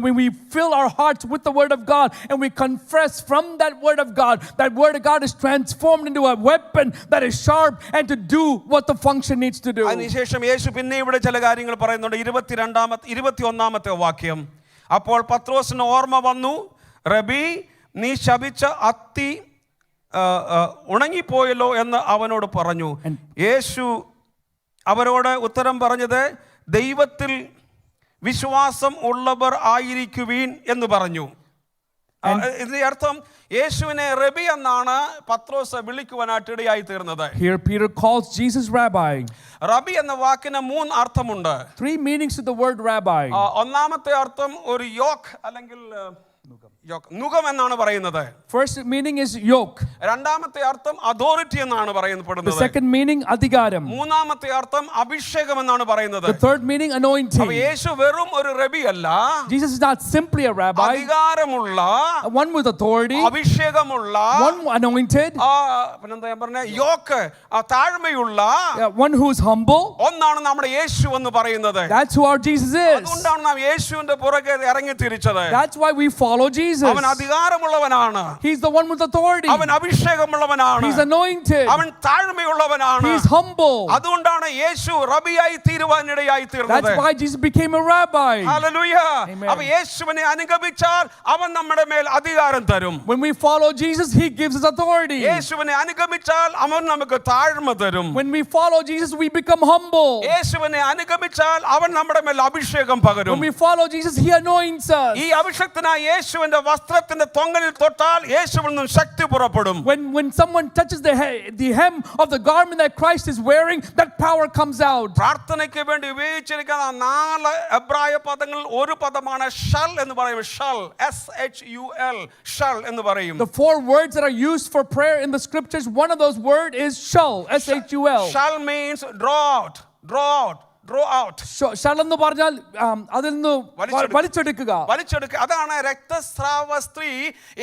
when we fill our hearts with the word of God and we confess from that word of God, that word of God is transformed into a weapon that is sharp and to do what the function needs to do. അതിനുശേഷം യേശു പിന്നെ ഇവിടെ ചില കാര്യങ്ങൾ പറയുന്നുണ്ട്. 21-ാമത്തെ വാക്യം. അപ്പോൾ പത്രോസിന് ഓർമ്മ വന്നു, റബി, നീ ശപിച്ച അത്തി ഉണങ്ങിപ്പോയല്ലോ എന്ന് അവനോട് പറഞ്ഞു. യേശു അവരോട് ഉത്തരം പറഞ്ഞത്, ദൈവത്തിൽ വിശ്വാസം ഉള്ളവർ ആയിരിക്കുവീൻ എന്ന് പറഞ്ഞു. ഇതിന്റെ അർത്ഥം യേശുവിനെ റബി എന്നാണ് പത്രോസ് വിളിക്കുവാനായിട്ട് ഇടയായി തീർന്നത്. Here Peter calls Jesus rabbi. റബി എന്ന വാക്കിന് 3 അർത്ഥമുണ്ട്. 3 meanings to the word rabbi. ഒന്നാമത്തെ അർത്ഥം ഒരു യോക്ക് അല്ലെങ്കിൽ നുകം എന്നാണ് പറയുന്നത്. First meaning is yoke. രണ്ടാമത്തെ അർത്ഥം അതോറിറ്റി എന്നാണ് പറയുന്നത്. The second meaning അധികാരം. മൂന്നാമത്തെ അർത്ഥം അഭിഷേകം എന്നാണ് പറയുന്നത്. The third meaning anointing. അപ്പോൾ യേശു വെറും ഒരു റബി അല്ല. Jesus is not simply a rabbi. അധികാരമുള്ള, one with authority, അഭിഷേകമുള്ള, one anointed, പിന്നെന്താ ഞാൻ പറഞ്ഞ yoke താഴ്മയുള്ള, one who is humble. ഒന്നാണ് നമ്മുടെ യേശു എന്ന് പറയുന്നത്. That's who our Jesus is. അതുകൊണ്ടാണ് നാം യേശുവിന്റെ പുറകെ ഇറങ്ങി തിരിച്ചത്. That's why we follow Jesus. അവൻ അധികാരമുള്ളവനാണ്. He's the one with authority. അവൻ അഭിഷേകമുള്ളവനാണ്. He's anointed. അവൻ താഴ്മയുള്ളവനാണ്. He's humble. അതുകൊണ്ടാണ് യേശു റബിയായി തീരുവാനിടയായി തീർന്നത്. That's why Jesus became a rabbi. Hallelujah. Amen. അപ്പോൾ യേശുവിനെ അനുഗമിച്ചാൽ അവൻ നമ്മുടെ മേൽ അധികാരം തരും. When we follow Jesus, he gives us authority. യേശുവിനെ അനുഗമിച്ചാൽ അവൻ നമുക്ക് താഴ്മ തരും. When we follow Jesus, we become humble. യേശുവിനെ അനുഗമിച്ചാൽ അവൻ നമ്മുടെ മേൽ അഭിഷേകം പകരും. When we follow Jesus, he anoints us. ഈ അഭിഷേകത്തിനായി യേശുവിന്റെ വസ്ത്രത്തിന്റെ തൊങ്ങലിൽ തൊട്ടാൽ യേശുവിൽ നിന്നും ശക്തി പുറപ്പെടും. When someone touches the hem of the garment that Christ is wearing, that power comes out. പ്രാർത്ഥനയ്ക്ക് വേണ്ടി ഉപയോഗിച്ചിരിക്കുന്ന 4 എബ്രായ പദങ്ങളിൽ ഒരു പദമാണ് ഷൽ എന്ന് പറയും. ഷൽ, SHUL, ഷൽ എന്ന് പറയും. The 4 words that are used for prayer in the scriptures, one of those words is shul, SHUL. Shall means draw out, draw out, draw out. Shall എന്ന് പറഞ്ഞാൽ അതിൽ നിന്ന് വലിച്ചെടുക്കുക. അതാണ് രക്തസ്രാവ സ്ത്രീ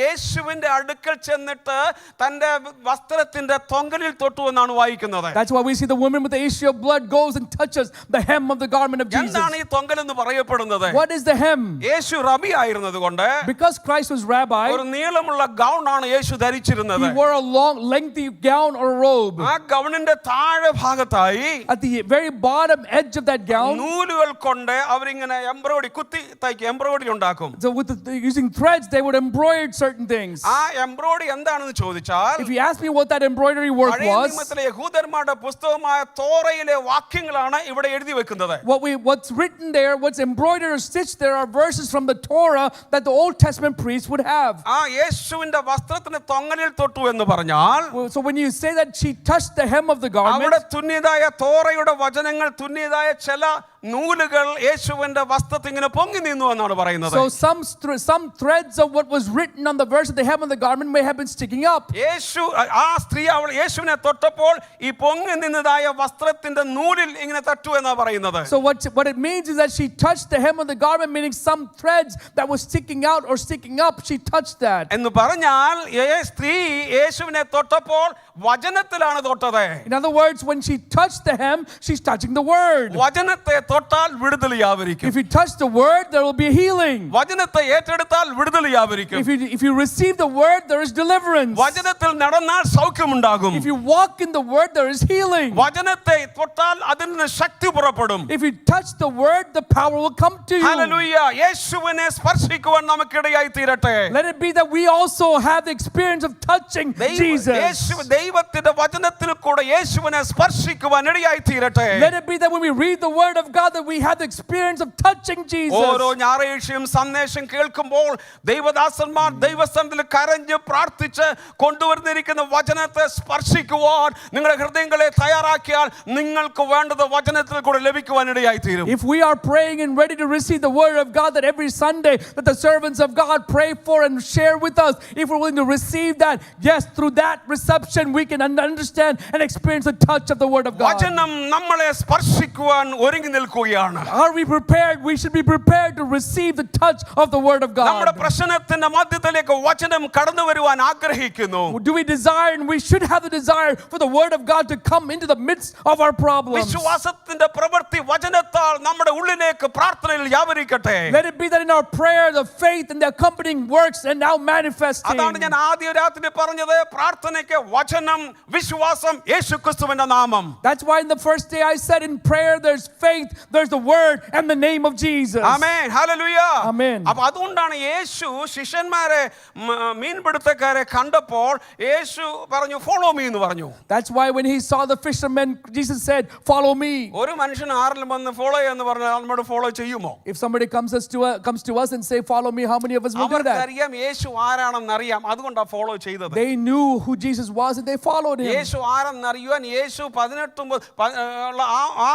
യേശുവിന്റെ അടുക്കൽ ചെന്നിട്ട് തന്റെ വസ്ത്രത്തിന്റെ തൊങ്ങലിൽ തൊട്ടു എന്നാണ് വായിക്കുന്നത്. That's why we see the woman with the issue of blood goes and touches the hem of the garment of Jesus. എന്താണ് ഈ തൊങ്ങൽ എന്ന് പറയപ്പെടുന്നത്? What is the hem? യേശു റബി ആയിരുന്നതുകൊണ്ട് because Christ was rabbi, ഒരു നീളമുള്ള ഗൗൺ ആണ് യേശു ധരിച്ചിരുന്നത്. he wore a long lengthy gown or robe. ആ ഗൗണിന്റെ താഴെ ഭാഗത്തായി at the very bottom edge of that gown, നൂലുകൾ കൊണ്ട് അവരിങ്ങനെ എംബ്രോയിഡറി കുത്തി തയ്ക്കും, എംബ്രോയിഡറി ഉണ്ടാക്കും. So with using threads they would embroider certain things. ആ എംബ്രോയിഡറി എന്താണെന്ന് ചോദിച്ചാൽ, if you ask me what that embroidery work was, പഴയ നിയമത്തിലെ യഹൂദന്മാരുടെ പുസ്തകമായ തോറയിലെ വാക്യങ്ങളാണ് ഇവിടെ എഴുതി വെക്കുന്നത്. what's written there, what's embroidered or stitched there are verses from the Torah that the Old Testament priests would have. ആ യേശുവിന്റെ വസ്ത്രത്തിന് തൊങ്ങലിൽ തൊട്ടു എന്ന് പറഞ്ഞാൽ, so when you say that she touched the hem of the garment, അവിടെ തുന്നിയതായ തോറയുടെ വചനങ്ങൾ, തുന്നിയതായ ചില നൂലുകൾ യേശുവിന്റെ വസ്ത്രത്തിൽ ഇങ്ങനെ പൊങ്ങി നിന്നു എന്നാണ് പറയുന്നത്. so some threads of what was written on the verse of the hem of the garment may have been sticking up. യേശു ആ സ്ത്രീ അവൾ യേശുവിനെ തൊട്ടപ്പോൾ ഈ പൊങ്ങി നിന്നതായ വസ്ത്രത്തിന്റെ നൂലിൽ ഇങ്ങനെ തട്ടു എന്നാണ് പറയുന്നത്. so what it means is that she touched the hem of the garment, meaning some threads that was sticking out or sticking up, she touched that. എന്ന് പറഞ്ഞാൽ സ്ത്രീ യേശുവിനെ തൊട്ടപ്പോൾ വചനത്തിലാണ് തൊട്ടത്. in other words, when she touched the hem, she's touching the word. വചനത്തെ തൊട്ടാൽ വിടുതൽ യാവരിക്കും. if you touch the word, there will be healing. വചനത്തെ ഏറ്റെടുത്താൽ വിടുതൽ യാവരിക്കും. if you receive the word, there is deliverance. വചനത്തിൽ നടന്നാൽ സൗഖ്യമുണ്ടാകും. if you walk in the word, there is healing. വചനത്തെ തൊട്ടാൽ അതിൽ നിന്ന് ശക്തി പുറപ്പെടും. if you touch the word, the power will come to you. Hallelujah. യേശുവിനെ സ്പർശിക്കുവാൻ നമുക്കിടയായി തീരട്ടെ. let it be that we also have the experience of touching Jesus. ദൈവത്തിന്റെ വചനത്തിൽ കൂടെ യേശുവിനെ സ്പർശിക്കുവാൻ ഇടയായി തീരട്ടെ. let it be that when we read the word of God that we have the experience of touching Jesus. ഓരോ ഞായറാഴ്ചയും സന്ദേശം കേൾക്കുമ്പോൾ ദൈവദാസന്മാർ ദൈവസന്നിധിയിൽ കരഞ്ഞ് പ്രാർത്ഥിച്ച് കൊണ്ടുവന്നിരിക്കുന്ന വചനത്തെ സ്പർശിക്കുവാൻ നിങ്ങളുടെ ഹൃദയങ്ങളെ തയ്യാറാക്കിയാൽ നിങ്ങൾക്ക് വേണ്ടത് വചനത്തിൽ കൂടെ ലഭിക്കുവാൻ ഇടയായി തീരും. if we are praying and ready to receive the word of God, that every Sunday that the servants of God pray for and share with us, if we're willing to receive that, yes, through that reception we can understand and experience the touch of the word of God. വചനം നമ്മളെ സ്പർശിക്കുവാൻ ഒരുങ്ങി നിൽക്കുകയാണ്. are we prepared? We should be prepared to receive the touch of the word of God. നമ്മുടെ പ്രശ്നത്തിന്റെ മധ്യത്തിലേക്ക് വചനം കടന്നു വരുവാൻ ആഗ്രഹിക്കുന്നു. do we desire, and we should have the desire for the word of God to come into the midst of our problems. വിശ്വാസത്തിന്റെ പ്രവൃത്തി വചനത്താൽ നമ്മുടെ ഉള്ളിലേക്ക് പ്രാർത്ഥനയിൽ വ്യാപരിക്കട്ടെ. let it be that in our prayer the faith and the accompanying works and now manifesting. അതാണ് ഞാൻ ആദ്യ രാത്രി പറഞ്ഞത്, പ്രാർത്ഥനയ്ക്ക് വചനം, വിശ്വാസം, യേശുക്രിസ്തുവിന്റെ നാമം. that's why in the first day I said in prayer there's faith, there's the word and the name of Jesus. Amen. Hallelujah. Amen. അപ്പോൾ അതുകൊണ്ടാണ് യേശു ശിഷ്യന്മാരെ മീൻപിടുത്തക്കാരെ കണ്ടപ്പോൾ യേശു പറഞ്ഞു ഫോളോ മീ എന്ന് പറഞ്ഞു. that's why when he saw the fishermen, Jesus said follow me. ഒരു മനുഷ്യൻ ആരെങ്കിലും വന്ന് ഫോളോ എന്ന് പറഞ്ഞാൽ നമ്മൾ ഫോളോ ചെയ്യുമോ? if somebody comes to us and say follow me, how many of us will do that? അവർക്കറിയാം യേശു ആരാണെന്ന് അറിയാം, അതുകൊണ്ടാണ് ഫോളോ ചെയ്തത്. they knew who Jesus was and they followed him. യേശു ആരെന്ന് അറിയുവാൻ യേശു 18 ആ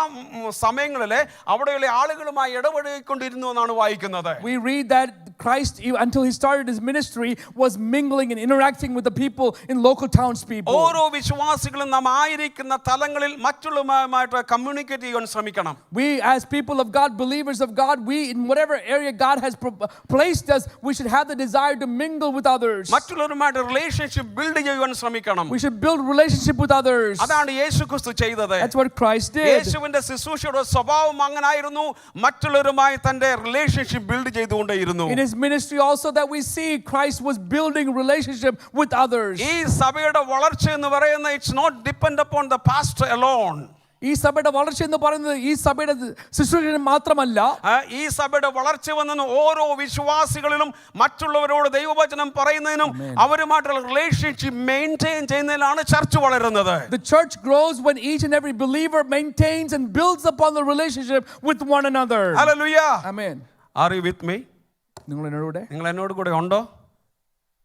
സമയങ്ങളിലെ അവിടെയുള്ള ആളുകളുമായി ഇടപെടിക്കൊണ്ടിരുന്നു എന്നാണ് വായിക്കുന്നത്. we read that Christ, until he started his ministry, was mingling and interacting with the people in local townspeople. ഓരോ വിശ്വാസികളും നാം ആയിരിക്കുന്ന തലങ്ങളിൽ മറ്റുള്ളവരുമായിട്ട് കമ്മ്യൂണിക്കേറ്റ് ചെയ്യാൻ ശ്രമിക്കണം. we as people of God, believers of God, we in whatever area God has placed us, we should have the desire to mingle with others. മറ്റുള്ളവരുമായിട്ട് relationship build ചെയ്യാൻ ശ്രമിക്കണം. we should build relationship with others. അതാണ് യേശുക്രിസ്തു ചെയ്തത്. that's what Christ did. യേശുവിന്റെ ശുശ്രൂഷയുടെ സ്വഭാവം അങ്ങനായിരുന്നു, മറ്റുള്ളവരുമായി തന്റെ റിലേഷൻഷിപ്പ് ബിൽഡ് ചെയ്തുകൊണ്ടേയിരുന്നു. in his ministry also that we see Christ was building relationship with others. ഈ സഭയുടെ വളർച്ച എന്ന് പറയുന്നത് it's not depend upon the pastor alone. ഈ സഭയുടെ വളർച്ച എന്ന് പറയുന്നത് ഈ സഭയുടെ ശുശ്രൂഷ മാത്രമല്ല, ഈ സഭയുടെ വളർച്ച വന്ന ഓരോ വിശ്വാസികളിലും മറ്റുള്ളവരോട് ദൈവവചനം പറയുന്നതിനും അവരുമായിട്ടുള്ള റിലേഷൻഷിപ്പ് മെയിൻറ്റെയിൻ ചെയ്യുന്നതിലാണ് ചർച്ച വളരുന്നത്. the church grows when each and every believer maintains and builds upon the relationship with one another. Hallelujah. Amen. Are you with me? നിങ്ങൾ എന്നോട് കൂടെ ഉണ്ടോ?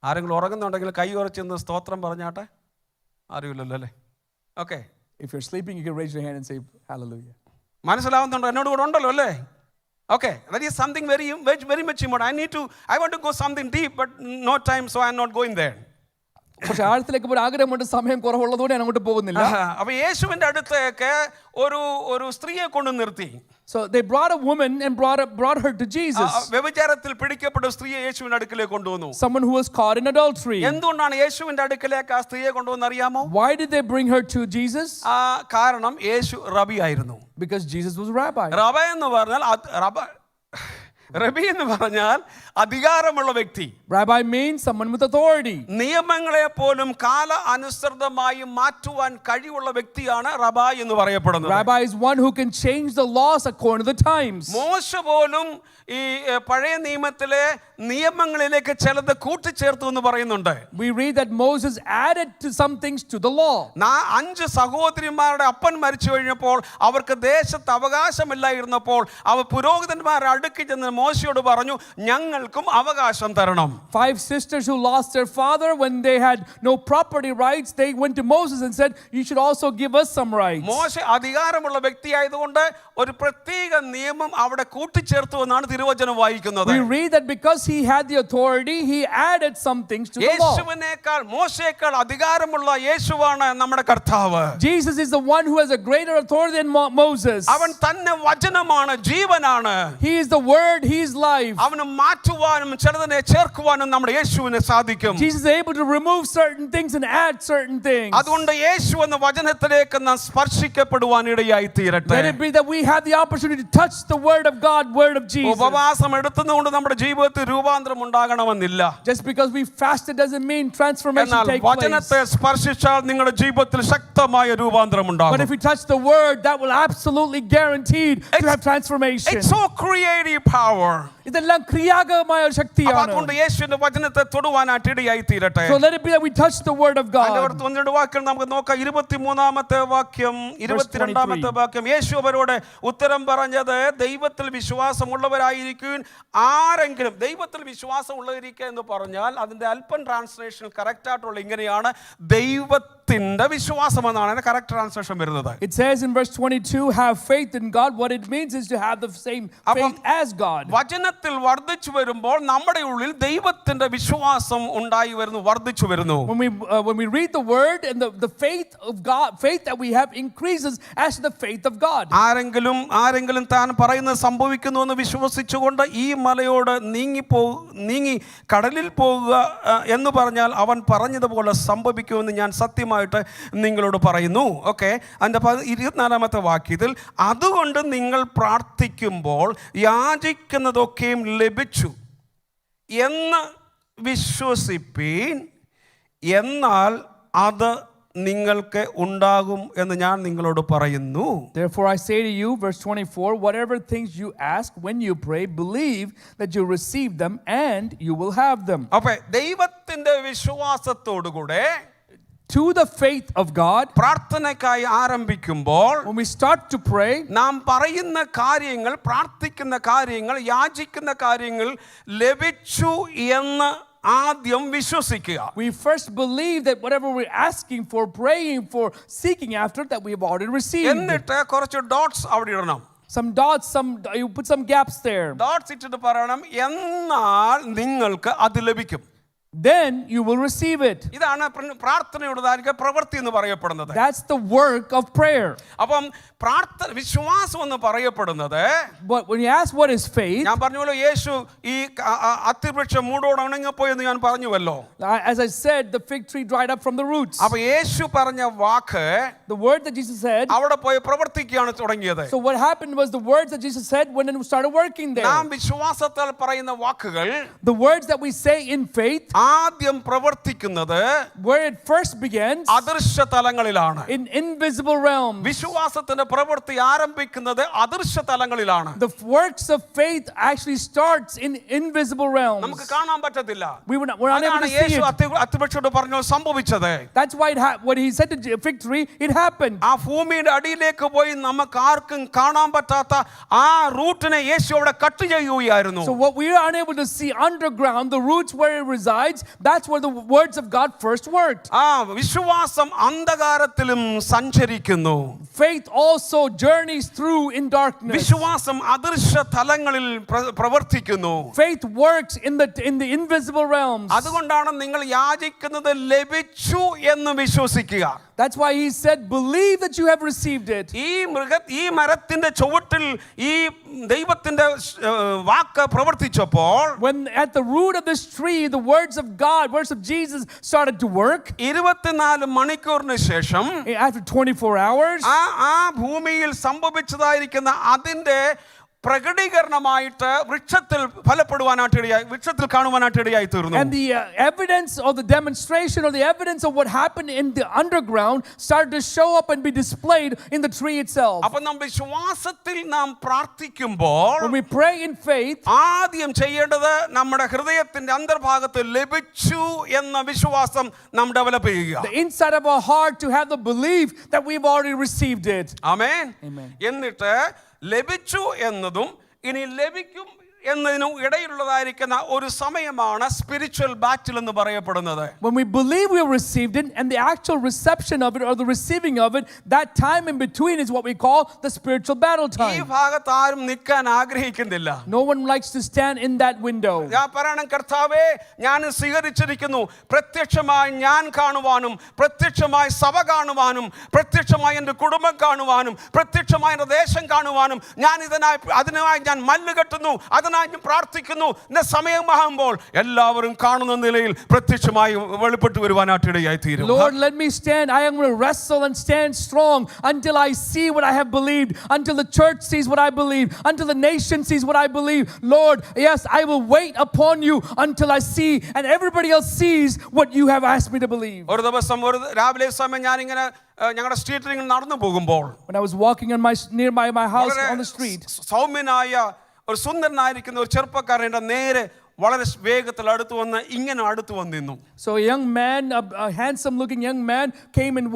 ആരെങ്കിലും ഉറങ്ങുന്നുണ്ടെങ്കിൽ കൈ ഉറച്ചെന്ന് സ്തോത്രം പറഞ്ഞാട്ടെ. അറിയില്ലല്ലോ അല്ലേ? Okay, If you're sleeping, you can raise your hand and say hallelujah. മനസ്സിലാവുന്നുണ്ടോ? എന്നോട് കൂടെ ഉണ്ടല്ലോ അല്ലേ? Okay, that is something very much important. I want to go something deep, but no time, so I'm not going there. പക്ഷെ ആഴത്തിലേക്ക് പോയി ആഗ്രഹമുണ്ട്, സമയം കുറവുള്ളതുകൊണ്ട് ഞാൻ അങ്ങോട്ട് പോകുന്നില്ല. അപ്പോൾ യേശുവിന്റെ അടുത്തേക്ക് ഒരു സ്ത്രീയെ കൊണ്ട് നിർത്തി. So they brought a woman and brought her to Jesus. വ്യഭിചാരത്തിൽ പിടിക്കപ്പെട്ട സ്ത്രീയെ യേശുവിന്റെ അടുക്കലേക്ക് കൊണ്ടുവന്നു. Someone who was caught in adultery. എന്തുകൊണ്ടാണ് യേശുവിന്റെ അടുക്കലേക്ക് ആ സ്ത്രീയെ കൊണ്ടുവന്ന് അറിയാമോ? Why did they bring her to Jesus? കാരണം യേശു റബി ആയിരുന്നു. Because Jesus was a rabbi. റബി എന്ന് പറഞ്ഞാൽ അധികാരമുള്ള വ്യക്തി. Rabbi means someone with authority. നിയമങ്ങളെ പോലും കാല അനുസൃതമായി മാറ്റുവാൻ കഴിവുള്ള വ്യക്തിയാണ് റബി എന്ന് പറയപ്പെടുന്നത്. Rabbi is one who can change the laws according to the times. മോശ പോലും ഈ പഴയ നിയമത്തിലെ നിയമങ്ങളിലേക്ക് ചിലത് കൂട്ടിച്ചേർത്തു എന്ന് പറയുന്നുണ്ട്. We read that Moses added to some things to the law. 5 സഹോദരിമാരുടെ അപ്പൻ മരിച്ചു കഴിഞ്ഞപ്പോൾ അവർക്ക് ദേശത്ത് അവകാശമില്ലായിരുന്നപ്പോൾ അവർ പുരോഹിതന്മാരെ അടുക്കി ചെന്ന് മോശയോട് പറഞ്ഞു, ഞങ്ങൾക്കും അവകാശം തരണം. 5 sisters who lost their father when they had no property rights, they went to Moses and said, you should also give us some rights. മോശ അധികാരമുള്ള വ്യക്തിയായതുകൊണ്ട് ഒരു പ്രത്യേക നിയമം അവിടെ കൂട്ടിച്ചേർത്തു എന്നാണ് തിരുവചനം വായിക്കുന്നത്. We read that because he had the authority, he added some things to the law. യേശുവിനേക്കാൾ മോശയേക്കാൾ അധികാരമുള്ള യേശുവാണ് നമ്മുടെ കർത്താവ്. Jesus is the one who has a greater authority than Moses. അവൻ തന്നെ വചനമാണ്, ജീവനാണ്. He is the word, he is life. അവന് മാറ്റുവാനും ചിലതിനെ ചേർക്കുവാനും നമ്മുടെ യേശുവിന് സാധിക്കും. Jesus is able to remove certain things and add certain things. അതുകൊണ്ട് യേശു എന്ന വചനത്തിലേക്ക് നാം സ്പർശിക്കപ്പെടുവാൻ ഇടയായി തീരട്ടെ. Let it be that we have the opportunity to touch the word of God, word of Jesus. ഉപവാസം എടുത്തുകൊണ്ട് നമ്മുടെ ജീവിതത്തിൽ രൂപാന്തരം ഉണ്ടാകണമെന്നില്ല. Just because we fasted doesn't mean transformation takes place. വചനത്തെ സ്പർശിച്ചാൽ നിങ്ങളുടെ ജീവിതത്തിൽ ശക്തമായ രൂപാന്തരം ഉണ്ടാകും. But if we touch the word, that will absolutely guaranteed to have transformation. It's so creative power. ഇതെല്ലാം ക്രിയാകമായ ശക്തിയാണ്. അതുകൊണ്ട് യേശുവിന്റെ വചനത്തെ തൊടുവാനായിട്ട് ഇടയായി തീരട്ടെ. So let it be that we touch the word of God. അതിന്റെ 1-2 വാക്യം നമുക്ക് നോക്കാം. 23-ാമത്തെ വാക്യം 22-ാമത്തെ വാക്യം. യേശു അവരോട് ഉത്തരം പറഞ്ഞത്, ദൈവത്തിൽ വിശ്വാസമുള്ളവരായിരിക്കും. ആരെങ്കിലും ദൈവത്തിൽ വിശ്വാസമുള്ളവരിക്കുക എന്ന് പറഞ്ഞാൽ അതിന്റെ അല്പം ട്രാൻസ്ലേഷൻ കറക്റ്റ് ആയിട്ടുള്ള ഇങ്ങനെയാണ്, ദൈവത്തിന്റെ വിശ്വാസം എന്നാണ് അതിന്റെ കറക്റ്റ് ട്രാൻസ്ലേഷൻ വരുന്നത്. It says in verse 22, have faith in God. What it means is to have the same faith as God. വചനത്തിൽ വർദ്ധിച്ചു വരുമ്പോൾ നമ്മുടെ ഉള്ളിൽ ദൈവത്തിന്റെ വിശ്വാസം ഉണ്ടായി വരുന്നു, വർദ്ധിച്ചു വരുന്നു. When we read the word and the faith of God, faith that we have increases as the faith of God. ആരെങ്കിലും താൻ പറയുന്നത് സംഭവിക്കുന്നു എന്ന് വിശ്വസിച്ചുകൊണ്ട് ഈ മലയോട് നീങ്ങി കടലിൽ പോകുക എന്ന് പറഞ്ഞാൽ അവൻ പറഞ്ഞതുപോലെ സംഭവിക്കുമെന്ന് ഞാൻ സത്യമായിട്ട് നിങ്ങളോട് പറയുന്നു. ഓക്കെ, അതിൻ്റെ 24-ാമത്തെ വാക്യത്തിൽ, അതുകൊണ്ട് നിങ്ങൾ പ്രാർത്ഥിക്കുമ്പോൾ യാചിക്കുന്നതൊക്കെയും ലഭിച്ചു എന്ന് വിശ്വസിപ്പീൻ, എന്നാൽ അത് നിങ്ങൾക്ക് ഉണ്ടാകും എന്ന് ഞാൻ നിങ്ങളോട് പറയുന്നു. Therefore I say to you, verse 24, whatever things you ask when you pray, believe that you receive them and you will have them. അപ്പോൾ ദൈവത്തിന്റെ വിശ്വാസത്തോടുകൂടെ to the faith of God, പ്രാർത്ഥനയ്ക്കായി ആരംഭിക്കുമ്പോൾ, when we start to pray, നാം പറയുന്ന കാര്യങ്ങൾ, പ്രാർത്ഥിക്കുന്ന കാര്യങ്ങൾ, യാചിക്കുന്ന കാര്യങ്ങൾ ലഭിച്ചു എന്ന് ആദ്യം വിശ്വസിക്കുക. We first believe that whatever we're asking for, praying for, seeking after, that we have already received. എന്നിട്ട് കുറച്ച് ഡോട്ട്സ് അവിടെ ഇടണം. Some dots, you put some gaps there. Dots ഇട്ടിട്ട് പറയണം, എന്നാൽ നിങ്ങൾക്ക് അത് ലഭിക്കും. Then you will receive it. ഇതാണ് പ്രാർത്ഥനയുടേതായിരിക്കും പ്രവൃത്തി എന്ന് പറയപ്പെടുന്നത്. That's the work of prayer. അപ്പം വിശ്വാസം എന്ന് പറയപ്പെടുന്നത്, but when you ask what is faith, ഞാൻ പറഞ്ഞുവല്ലോ യേശു ഈ അത്തിവൃക്ഷം മൂടോടെ ഉണങ്ങിപ്പോയി എന്ന് ഞാൻ പറഞ്ഞുവല്ലോ. As I said, the fig tree dried up from the roots. അപ്പോൾ യേശു പറഞ്ഞ വാക്ക്, the word that Jesus said, അവിടെ പോയി പ്രവർത്തിക്കുകയാണ് തുടങ്ങിയത്. So what happened was the words that Jesus said when we started working there. നാം വിശ്വാസത്താൽ പറയുന്ന വാക്കുകൾ, the words that we say in faith, ആദ്യം പ്രവർത്തിക്കുന്നത് where it first begins, അദൃശ്യ തലങ്ങളിലാണ്. in invisible realms. വിശ്വാസത്തിന്റെ പ്രവൃത്തി ആരംഭിക്കുന്നത് അദൃശ്യ തലങ്ങളിലാണ്. The works of faith actually starts in invisible realms. നമുക്ക് കാണാൻ പറ്റത്തില്ല. We're unable to see Yeshu it. അത്തിവൃക്ഷത്തോട് പറഞ്ഞു സംഭവിച്ചത്. That's why what he said to fig tree, it happened. ആ ഭൂമിയുടെ അടിയിലേക്ക് പോയി നമുക്ക് ആർക്കും കാണാൻ പറ്റാത്ത ആ റൂട്ടിനെ യേശു അവിടെ കട്ട് ചെയ്യുകയായിരുന്നു. So what we are unable to see underground, the roots where it resides, sides, that's where the words of God first worked. വിശ്വാസം അന്ധകാരത്തിലും സഞ്ചരിക്കുന്നു. Faith also journeys through in darkness. വിശ്വാസം അദൃശ്യ തലങ്ങളിൽ പ്രവർത്തിക്കുന്നു. Faith works in the invisible realms. അതുകൊണ്ടാണ് നിങ്ങൾ യാചിക്കുന്നത് ലഭിച്ചു എന്ന് വിശ്വസിക്കുക. That's why he said, believe that you have received it. ഈ മരത്തിന്റെ ചുവട്ടിൽ ഈ ദൈവത്തിന്റെ വാക്ക് പ്രവർത്തിച്ചപ്പോൾ, when at the root of this tree the words of God, words of Jesus started to work, 24 മണിക്കൂറിന് ശേഷം after 24 hours, ആ ഭൂമിയിൽ സംഭവിച്ചതായിരിക്കുന്ന അതിന്റെ പ്രകടീകരണമായിട്ട് വൃക്ഷത്തിൽ വൃക്ഷത്തിൽ കാണുവാനായിട്ട് ഇടയായി തീർന്നു. And the evidence of the demonstration or the evidence of what happened in the underground started to show up and be displayed in the tree itself. അപ്പോൾ നാം വിശ്വാസത്തിൽ നാം പ്രാർത്ഥിക്കുമ്പോൾ, when we pray in faith, ആദ്യം ചെയ്യേണ്ടത് നമ്മുടെ ഹൃദയത്തിന്റെ അന്തർഭാഗത്ത് ലഭിച്ചു എന്ന വിശ്വാസം നാം ഡെവലപ്പ് ചെയ്യുക. the inside of our heart to have the belief that we've already received it. ആമേൻ. എന്നിട്ട് ലഭിച്ചു എന്നതും ഇനി ലഭിക്കും എന്നതിനും ഇടയിലുള്ളതായിരിക്കുന്ന ഒരു സമയമാണ് സ്പിരിച്വൽ ബാറ്റിൽ എന്ന് പറയപ്പെടുന്നത്. When we believe we have received it and the actual reception of it or the receiving of it, that time in between is what we call the spiritual battle ഈ time. ഭാഗത്ത് ആരും നിൽക്കാൻ ആഗ്രഹിക്കുന്നില്ല. No one likes to stand in that window. ഞാൻ പറയണം, കർത്താവേ ഞാൻ സ്വീകരിച്ചിരിക്കുന്നു, പ്രത്യക്ഷമായി ഞാൻ കാണുവാനും പ്രത്യക്ഷമായി സഭ കാണുവാനും പ്രത്യക്ഷമായി എൻ്റെ കുടുംബം കാണുവാനും പ്രത്യക്ഷമായി എൻ്റെ ദേശം കാണുവാനും ഞാൻ അതിനായി ഞാൻ മല്ല് കെട്ടുന്നു, അതിനായി പ്രാർത്ഥിക്കുന്നു. സമയമാകുമ്പോൾ എല്ലാവരും കാണുന്ന നിലയിൽ പ്രത്യക്ഷമായി വെളിപ്പെട്ടു വരുവാനായിട്ട് ഇടയായി തീരും. Lord, let me stand. I am going to wrestle and stand strong until I see what I have believed, until the church sees what I believe, until the nation sees what I believe. Lord, yes, I will wait upon you until I see and everybody else sees what you have asked me to believe. ഒരു ദിവസം രാവിലെ സമയം ഞാൻ ഇങ്ങനെ ഞങ്ങളുടെ സ്ട്രീറ്റിൽ ഇങ്ങനെ നടന്നു പോകുമ്പോൾ, when I was walking near my house on the street, സൗമ്യനായ ഒരു സുന്ദരനായിരിക്കുന്ന ഒരു ചെറുപ്പക്കാരൻ നേരെ വളരെ വേഗത്തിൽ അടുത്ത് വന്ന് ഇങ്ങനെ അടുത്ത് വന്നിരുന്നു. So a young man, a handsome looking young man came and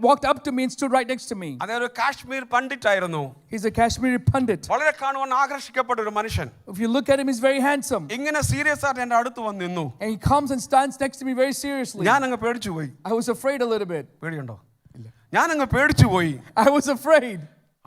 walked up to me and stood right next to me. അതൊരു Kashmir പണ്ഡിറ്റായിരുന്നു. He's a Kashmiri Pandit. വളരെ കാണുവാൻ ആകർഷിക്കപ്പെട്ട ഒരു മനുഷ്യൻ. If you look at him, he's very handsome. ഇങ്ങനെ serious ആയിട്ട് എൻ്റെ അടുത്ത് വന്ന് നിന്നു. And he comes and stands next to me very seriously. ഞാൻ അങ്ങ് പേടിച്ചു പോയി. I was afraid a little bit. പേടിയുണ്ടോ? ഇല്ല. ഞാൻ അങ്ങ് പേടിച്ചു പോയി. I was afraid.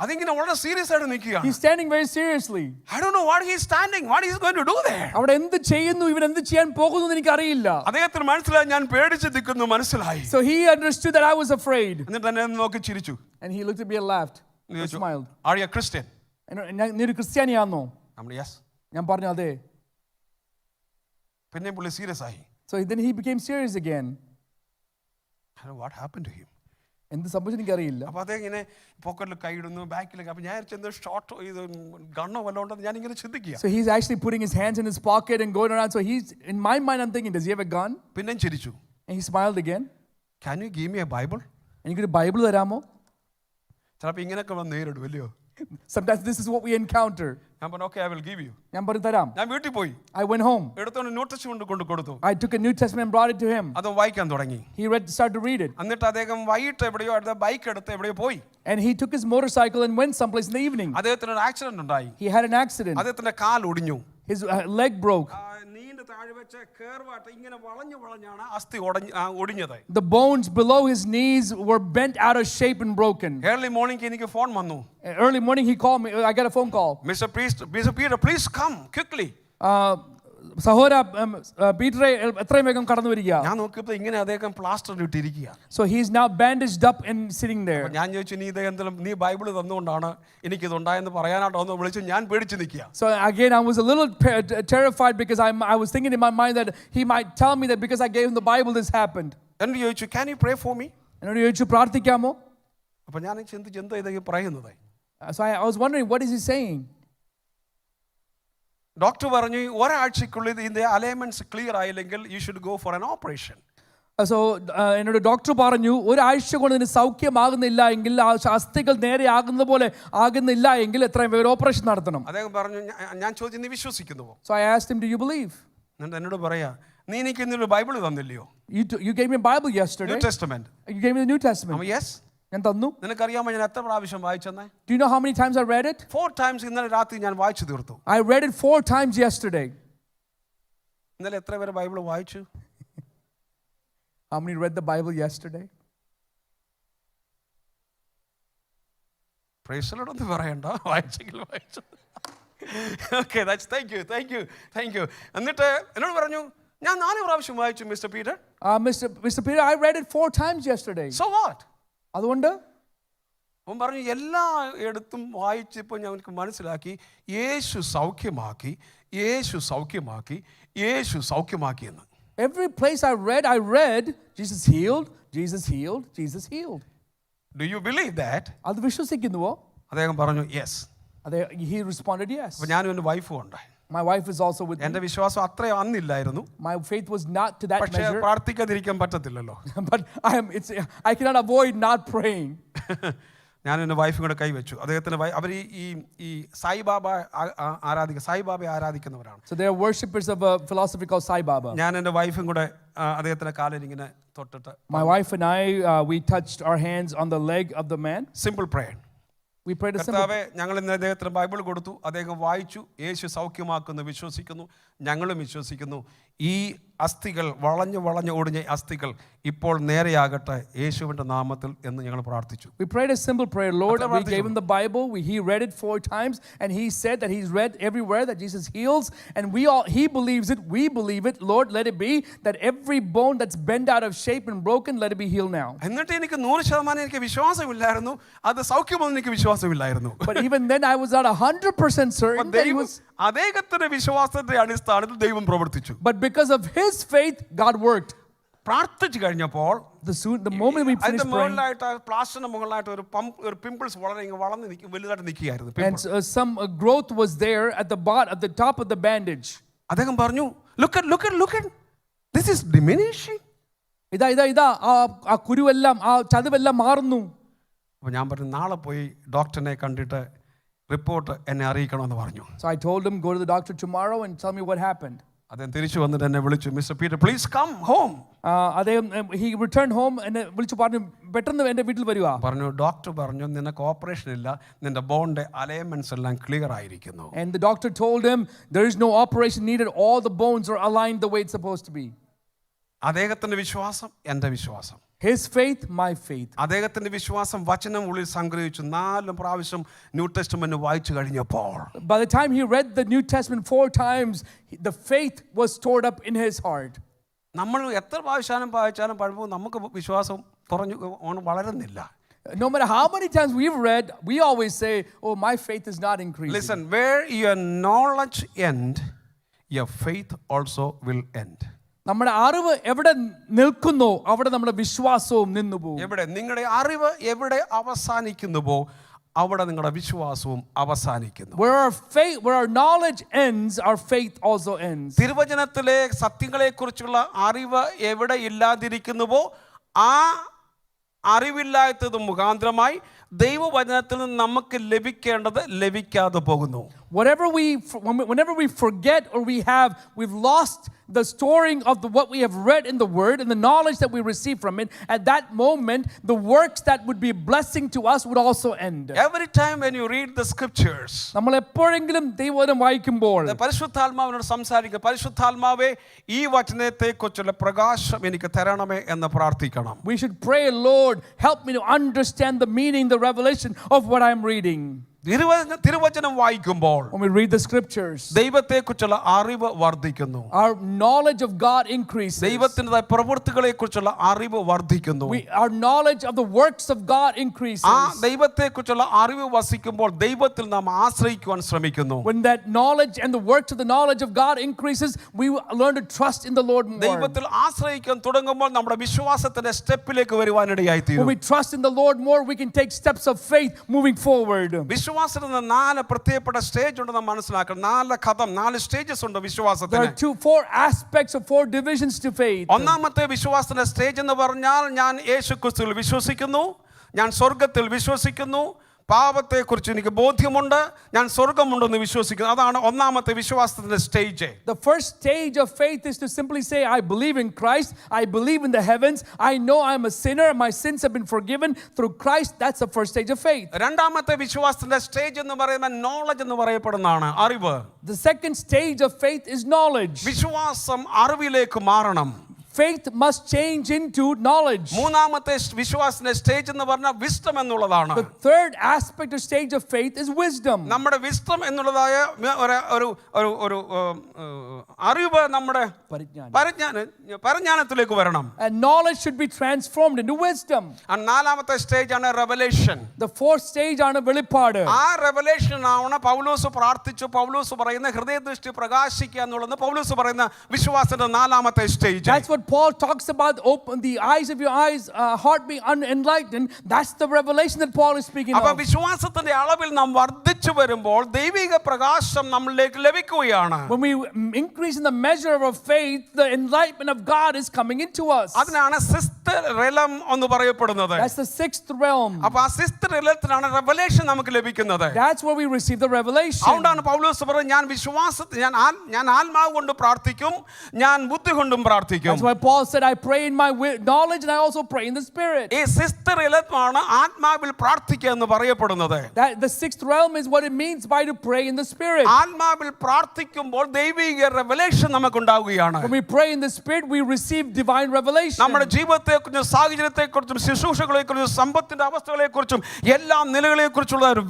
അതിങ്ങനെ വളരെ സീരിയസ് ആയിട്ട് നിൽക്കുകയാണ്. He's standing very seriously. I don't know what he's standing, what he's going to do there. അവിടെ എന്ത് ചെയ്യുന്നു, ഇവൻ എന്ത് ചെയ്യാൻ പോകുന്നു എന്ന് എനിക്ക് അറിയില്ല. അദ്ദേഹത്തിന് മനസ്സിലായി ഞാൻ പേടിച്ച് നിൽക്കുന്നു മനസ്സിലായി. So he understood that I was afraid. എന്നിട്ട് എന്നെ നോക്കി ചിരിച്ചു. And he looked at me and laughed. He smiled. Are you a Christian? നീ ഒരു ക്രിസ്ത്യാനിയാണോ? Yes. ഞാൻ പറഞ്ഞു അതെ. പിന്നെ പുള്ളി സീരിയസ് ആയി. So then he became serious again. I don't know what happened to him. എന്ത് സംഭവിച്ചു എനിക്കറിയില്ല. അപ്പോൾ അതേ ഇങ്ങനെ പോക്കറ്റിൽ കൈയിടുന്നു, ബാക്കിലേക്ക്. അപ്പോൾ ഞാൻ ചെന്ന് ഷോർട്ട് ഇത് ഗണ്ണോ വല്ലതും ഉണ്ടെന്ന് ഞാൻ ഇങ്ങനെ ചിന്തിക്കുക. So he's actually putting his hands in his pocket and going around. So he's, in my mind, I'm thinking, does he have a gun? പിന്നെ ചിരിച്ചു. And he smiled again. Can you give me a Bible? എനിക്കൊരു Bible തരാമോ? ചിലപ്പോൾ ഇങ്ങനെയൊക്കെ വന്ന് നേരിടും അല്ലയോ? Sometimes this is what we encounter. ഞാൻ പറഞ്ഞു, okay, I will give you. ഞാൻ പറഞ്ഞു തരാം. ഞാൻ വീട്ടിൽ പോയി. I went home. എടുത്തോണ്ട് ന്യൂ ടെസ്റ്റ്മെന്റ് കൊണ്ട് കൊടുത്തു. I took a New Testament and brought it to him. അത് വായിക്കാൻ തുടങ്ങി. He started to read it. എന്നിട്ട് അദ്ദേഹം വൈകിട്ട് എവിടെയോ അടുത്ത ബൈക്ക് എടുത്ത് എവിടെയോ പോയി. And he took his motorcycle and went someplace in the evening. അദ്ദേഹത്തിന് ഒരു ആക്സിഡന്റ് ഉണ്ടായി. He had an accident. അദ്ദേഹത്തിന്റെ കാൽ ഒടിഞ്ഞു. His leg broke. നീണ്ട താഴെ വെച്ച കേർവാട്ട് ഇങ്ങനെ വളഞ്ഞാണ് അസ്ഥി ഒടിഞ്ഞത്. The bones below his knees were bent out of shape and broken. Early morning എനിക്ക് ഫോൺ വന്നു. Early morning he called me. I got a phone call. Mr. Peter, please come quickly. സഹോദര പീറ്ററെ എത്രയും വേഗം കടന്നു വരിക. ഞാൻ നോക്കിയപ്പോൾ ഇങ്ങനെ അദ്ദേഹം plaster ഇട്ടിരിക്കുക. So he is now bandaged up and sitting there. ഞാൻ ചോദിച്ചു, നീ ബൈബിൾ തന്നുകൊണ്ടാണ് എനിക്കിത് ഉണ്ടായെന്ന് പറയാനായിട്ടോ എന്ന് വിളിച്ചു. ഞാൻ പേടിച്ച് നിൽക്കുക. So again I was a little terrified because I was thinking in my mind that he might tell me that because I gave him the Bible this happened. എന്നോട് ചോദിച്ചു, can you pray for me? എന്നോട് ചോദിച്ചു പ്രാർത്ഥിക്കാമോ? അപ്പോൾ ഞാൻ ചിന്തിച്ചു എന്താ ഇതൊക്കെ പറയുന്നത്. So I was wondering what is he saying? Doctor പറഞ്ഞു, ഒരാഴ്ചക്കുള്ളിൽ ഇതിന്റെ അലൈൻമെന്റ്സ് ക്ലിയർ ആയില്ലെങ്കിൽ you should go for an operation. So എന്നോട് ഡോക്ടർ പറഞ്ഞു, ഒരാഴ്ച കൊണ്ട് ഇതിന് സൗഖ്യമാകുന്നില്ല എങ്കിൽ, ആ അസ്ഥികൾ നേരെ ആകുന്ന പോലെ ആകുന്നില്ല എങ്കിൽ എത്രയും വേഗം ഓപ്പറേഷൻ നടത്തണം. അദ്ദേഹം പറഞ്ഞു, ഞാൻ ചോദിച്ചു, നീ വിശ്വസിക്കുന്നുവോ? So I asked him, do you believe? എന്നോട് പറയാ, നീ എനിക്ക് ഇന്നൊരു Bible തന്നില്ലയോ? You gave me a Bible yesterday. New Testament. You gave me the New Testament. Yes. ഞാൻ തന്നു. നിനക്കറിയാമോ ഞാൻ എത്ര പ്രാവശ്യം വായിച്ചെന്നേ? Do you know how many times I read it? 4 times ഇന്നലെ രാത്രി ഞാൻ വായിച്ചു തീർത്തു. I read it 4 times yesterday. ഇന്നലെ എത്ര പേര് ബൈബിൾ വായിച്ചു? How many read the Bible yesterday? Praise the Lord എന്ന് പറയണ്ട, വായിച്ചെങ്കിൽ വായിച്ചു. Okay, thank you. എന്നിട്ട് എന്നോട് പറഞ്ഞു, ഞാൻ 4 പ്രാവശ്യം വായിച്ചു mister Peter. Mr. Peter, I read it 4 times yesterday. So what? അതുകൊണ്ട് അവൻ പറഞ്ഞു, എല്ലാ എടുത്തും വായിച്ചപ്പോൾ ഞങ്ങൾക്ക് മനസ്സിലാക്കി യേശു സൗഖ്യമാക്കി എന്ന്. every place I read Jesus healed. Do you believe that? അത് വിശ്വസിക്കുന്നുവോ? അദ്ദേഹം പറഞ്ഞു യെസ്. He responded yes. അപ്പോൾ ഞാനും എൻ്റെ വൈഫും ഉണ്ട്. My wife is also with me. എൻ്റെ വിശ്വാസം അത്രയും അന്നില്ലായിരുന്നു. My faith was not to that പക്ഷേ measure. പ്രാർത്ഥിക്കാതിരിക്കാൻ പറ്റത്തില്ലല്ലോ. But I cannot avoid not praying. ഞാനും എൻ്റെ വൈഫും കൂടെ കൈവച്ചു. അദ്ദേഹത്തിന് അവർ ഈ സായിബാബയെ ആരാധിക്കുന്നവരാണ്. So they are worshippers of a philosophy called Sai Baba. ഞാൻ എൻ്റെ വൈഫും കൂടെ അദ്ദേഹത്തിൻ്റെ കാലിൽ ഇങ്ങനെ തൊട്ടിട്ട്, My wife and I, we touched our hands on the leg of the man. Simple prayer. We prayed a simple കർത്താവേ, ഞങ്ങൾ ഇന്ന് അദ്ദേഹത്തിന് ബൈബിൾ കൊടുത്തു. അദ്ദേഹം വായിച്ചു. യേശു സൗഖ്യമാക്കുന്നു വിശ്വസിക്കുന്നു, ഞങ്ങളും വിശ്വസിക്കുന്നു. ഈ അസ്ഥികൾ വളഞ്ഞു ഒടിഞ്ഞ അസ്ഥികൾ ഇപ്പോൾ നേരെയാകട്ടെ യേശുവിൻ്റെ നാമത്തിൽ എന്ന് ഞങ്ങൾ പ്രാർത്ഥിച്ചു. We prayed a simple prayer. Lord, we gave him the Bible. He read it 4 times, and he said that he's read everywhere that Jesus heals, and he believes it. We believe it. Lord, let it be that every bone that's bent out of shape and broken, let it be healed now. എന്നിട്ട് എനിക്ക് 100% എനിക്ക് വിശ്വാസമില്ലായിരുന്നു, അത് സൗഖ്യമെന്ന് എനിക്ക് വിശ്വാസമില്ലായിരുന്നു. But even then, I was not 100% certain that he was. അദ്ദേഹത്തിന്റെ വിശ്വാസത്തിന്റെ അടിസ്ഥാനത്തിൽ ദൈവം പ്രവർത്തിച്ചു. But because of his faith, God worked. പ്രാർത്ഥിച്ചു കഴിഞ്ഞപ്പോൾ The moment we finished praying, പ്ലാസ്റ്റിന് മുകളിലായിട്ട് ഒരു പിമ്പിൾസ് വലുതായിട്ട് നിൽക്കുകയായിരുന്നു. and some growth was there at the top of the bandage. അദ്ദേഹം പറഞ്ഞു, look at this is diminishing. ഇതാ ആ കുരുവെല്ലാം ആ ചതുവെല്ലാം മാറുന്നു. അപ്പോൾ ഞാൻ പറഞ്ഞു, നാളെ പോയി ഡോക്ടറിനെ കണ്ടിട്ട് റിപ്പോർട്ട് എന്നെ അറിയിക്കണമെന്ന് പറഞ്ഞു. So I told him, go to the doctor tomorrow and tell me what happened. അദ്ദേഹം തിരിച്ചു വന്നിട്ട് എന്നെ വിളിച്ചു, mister Peter please come home. He returned home and വിളിച്ചു പറഞ്ഞു, പെട്ടെന്ന് എൻ്റെ വീട്ടിൽ വരിക. പറഞ്ഞു, ഡോക്ടർ പറഞ്ഞു നിനക്ക് ഓപ്പറേഷൻ ഇല്ല, നിന്റെ ബോണിന്റെ അലൈൻമെന്റ്സ് എല്ലാം ക്ലിയർ ആയിരിക്കുന്നു. And the doctor told him there is no operation needed, all the bones are aligned the way it's supposed to be. അദ്ദേഹത്തിന്റെ വിശ്വാസം എൻ്റെ വിശ്വാസം. His faith, my faith. അദ്ദേഹത്തിന്റെ വിശ്വാസം വചനം ഉള്ളിൽ സംഗ്രഹിച്ചു. 4 പ്രാവശ്യം ന്യൂ ടെസ്റ്റ്മെന്റ് വായിച്ചു കഴിഞ്ഞപ്പോൾ, by the time he read the New Testament 4 times, the faith was stored up in his heart. നമ്മൾ എത്ര പ്രാവശ്യം വായിച്ചാലും പഴുമ്പോൾ നമുക്ക് വിശ്വാസം വളരുന്നില്ല. No matter how many times we've read, we always say, oh, my faith is not increasing. Listen, where your knowledge end, your faith also will end. നമ്മുടെ അറിവ് എവിടെ നിൽക്കുന്നോ അവിടെ നമ്മുടെ വിശ്വാസവും നിന്നുപോകും. എവിടെ നിങ്ങളുടെ അറിവ് എവിടെ അവസാനിക്കുന്നുവോ അവിടെ നിങ്ങളുടെ വിശ്വാസവും അവസാനിക്കുന്നു. Where our knowledge ends, our faith also ends. തിരുവചനത്തിലെ സത്യങ്ങളെക്കുറിച്ചുള്ള അറിവ് എവിടെ ഇല്ലാതിരിക്കുന്നുവോ ആ അറിവില്ലാത്തത് മുഖാന്തരമായി ദൈവവചനത്തിൽ നിന്ന് നമുക്ക് ലഭിക്കേണ്ടത് ലഭിക്കാതെ പോകുന്നു. Whenever we forget or we've lost the storing of what we have read in the word and the knowledge that we receive from it, at that moment the works that would be a blessing to us would also end. Every time when you read the scriptures, നമ്മൾ എപ്പോഴെങ്കിലും ദൈവവചനം വായിക്കുമ്പോൾ പരിശുദ്ധാത്മാവിനോട് സംസാരിക്കുക, പരിശുദ്ധാത്മാവേ ഈ വചനത്തെക്കുറിച്ചുള്ള പ്രകാശം എനിക്ക് തരണമേ എന്ന് പ്രാർത്ഥിക്കണം. We should pray, Lord, help me to understand the meaning, the revelation of what I'm reading. തിരുവചനം വായിക്കുമ്പോൾ when we read the scriptures, ദൈവത്തെക്കുറിച്ചുള്ള അറിവ് വർദ്ധിക്കുന്നു. Our knowledge of God increases. ദൈവത്തിന്റെ പ്രവൃത്തികളെക്കുറിച്ചുള്ള അറിവ് വർദ്ധിക്കുന്നു. Our knowledge of the works of God increases. ആ ദൈവത്തെക്കുറിച്ചുള്ള അറിവ് വസിക്കുമ്പോൾ ദൈവത്തിൽ നാം ആശ്രയിക്കുവാൻ ശ്രമിക്കുന്നു. When that knowledge and the works of the knowledge of God increases, we learn to trust in the Lord more. ദൈവത്തിൽ ആശ്രയിക്കാൻ തുടങ്ങുമ്പോൾ നമ്മുടെ വിശ്വാസത്തിന്റെ സ്റ്റെപ്പിലേക്ക് വരുവാനിടയായി തീരും. When we trust in the Lord more, we can take steps of faith moving forward. വിശ്വാസത്തിന് 4 പ്രത്യേകപ്പെട്ട stage ഉണ്ടെന്ന് മനസ്സിലാക്കണം. 4 stages ഉണ്ട് വിശ്വാസത്തിന്. There are 4 aspects or 4 divisions to faith. ഒന്നാമത്തെ വിശ്വാസത്തിന്റെ സ്റ്റേജ് എന്ന് പറഞ്ഞാൽ ഞാൻ യേശുക്രിസ്തുവിൽ വിശ്വസിക്കുന്നു, ഞാൻ സ്വർഗ്ഗത്തിൽ വിശ്വസിക്കുന്നു, പാപത്തെക്കുറിച്ച് എനിക്ക് ബോധ്യമുണ്ട്, ഞാൻ സ്വർഗ്ഗമുണ്ടെന്ന് വിശ്വസിക്കുന്നു. അതാണ് ഒന്നാമത്തെ വിശ്വാസത്തിന്റെ stage. The first stage of faith is to simply say, I believe in Christ, I believe in the heavens, I know I'm a sinner, my sins have been forgiven through Christ. That's the first stage of faith. രണ്ടാമത്തെ വിശ്വാസത്തിന്റെ stage എന്ന് പറയുന്നത് knowledge എന്ന് പറയപ്പെടുന്നതാണ്, അറിവ്. The second stage of faith is knowledge. വിശ്വാസം അറിവിലേക്ക് മാറണം. faith must change into knowledge. മൂന്നാമത്തെ വിശ്വാസത്തിന്റെ സ്റ്റേജ് എന്ന് പറഞ്ഞാൽ വിസ്ഡം എന്നുള്ളതാണ്. The third aspect or stage of faith is wisdom. നമ്മുടെ വിസ്ഡം എന്നുള്ളതായ ഒരു ഒരു ഒരു അറിവ് നമ്മുടെ പരിജ്ഞാനത്തിലേക്ക് വരണം. And knowledge should be transformed into wisdom. നാലാമത്തെ സ്റ്റേജ് ആണ് റെവലേഷൻ. The fourth stage ആണ് വെളിപ്പാട്. ആ റെവലേഷൻ ആണ് പൗലോസ് പ്രാർത്ഥിച്ചു. പൗലോസ് പറയുന്ന ഹൃദയദൃഷ്ടി പ്രകാശിക്കുക എന്നുള്ളത് പൗലോസ് പറയുന്ന വിശ്വാസത്തിന്റെ നാലാമത്തെ stage. That's what Paul talks about. Open the eyes of your eyes, heart being unenlightened. That's the revelation that Paul is speaking of. അപ്പോൾ വിശ്വാസത്തിന്റെ അളവിൽ നാം വർദ്ധിച്ചു വരുമ്പോൾ ദൈവിക പ്രകാശം നമ്മളിലേക്ക് ലഭിക്കുകയാണ്. When we increase in the measure of our faith, the enlightenment of God is coming into us. അതിനാണ് സിക്സ്ത് റെലം എന്ന് പറയപ്പെടുന്നത്. That's the sixth realm. അപ്പോൾ ആ സിക്സ്ത് റെലത്തിലാണ് റെവലേഷൻ നമുക്ക് ലഭിക്കുന്നത്. That's where we receive the revelation. അതുകൊണ്ടാണ് പൗലോസ് പറയുന്നത് ഞാൻ വിശ്വാസത്തിൽ ഞാൻ ആത്മാവ് കൊണ്ട് പ്രാർത്ഥിക്കും, ഞാൻ ബുദ്ധി കൊണ്ടും പ്രാർത്ഥിക്കും. That's why Paul said, I pray in my knowledge and I also pray in the spirit. ഈ സിക്സ്ത് റെലമാണ് ആത്മാവിൽ പ്രാർത്ഥിക്കുക എന്ന് പറയപ്പെടുന്നത്. That the sixth realm is what it means by to pray in the spirit. ആത്മാവിൽ പ്രാർത്ഥിക്കുമ്പോൾ ദൈവിക revelation നമുക്ക് ഉണ്ടാവുകയാണ്. When we pray in the spirit, we receive divine revelation. നമ്മുടെ ജീവിതത്തെക്കുറിച്ചും സാഹചര്യത്തെക്കുറിച്ചും ശുശ്രൂഷകളെക്കുറിച്ചും സമ്പത്തിന്റെ അവസ്ഥകളെക്കുറിച്ചും എല്ലാ നിലകളെക്കുറിച്ചുള്ള ഒരു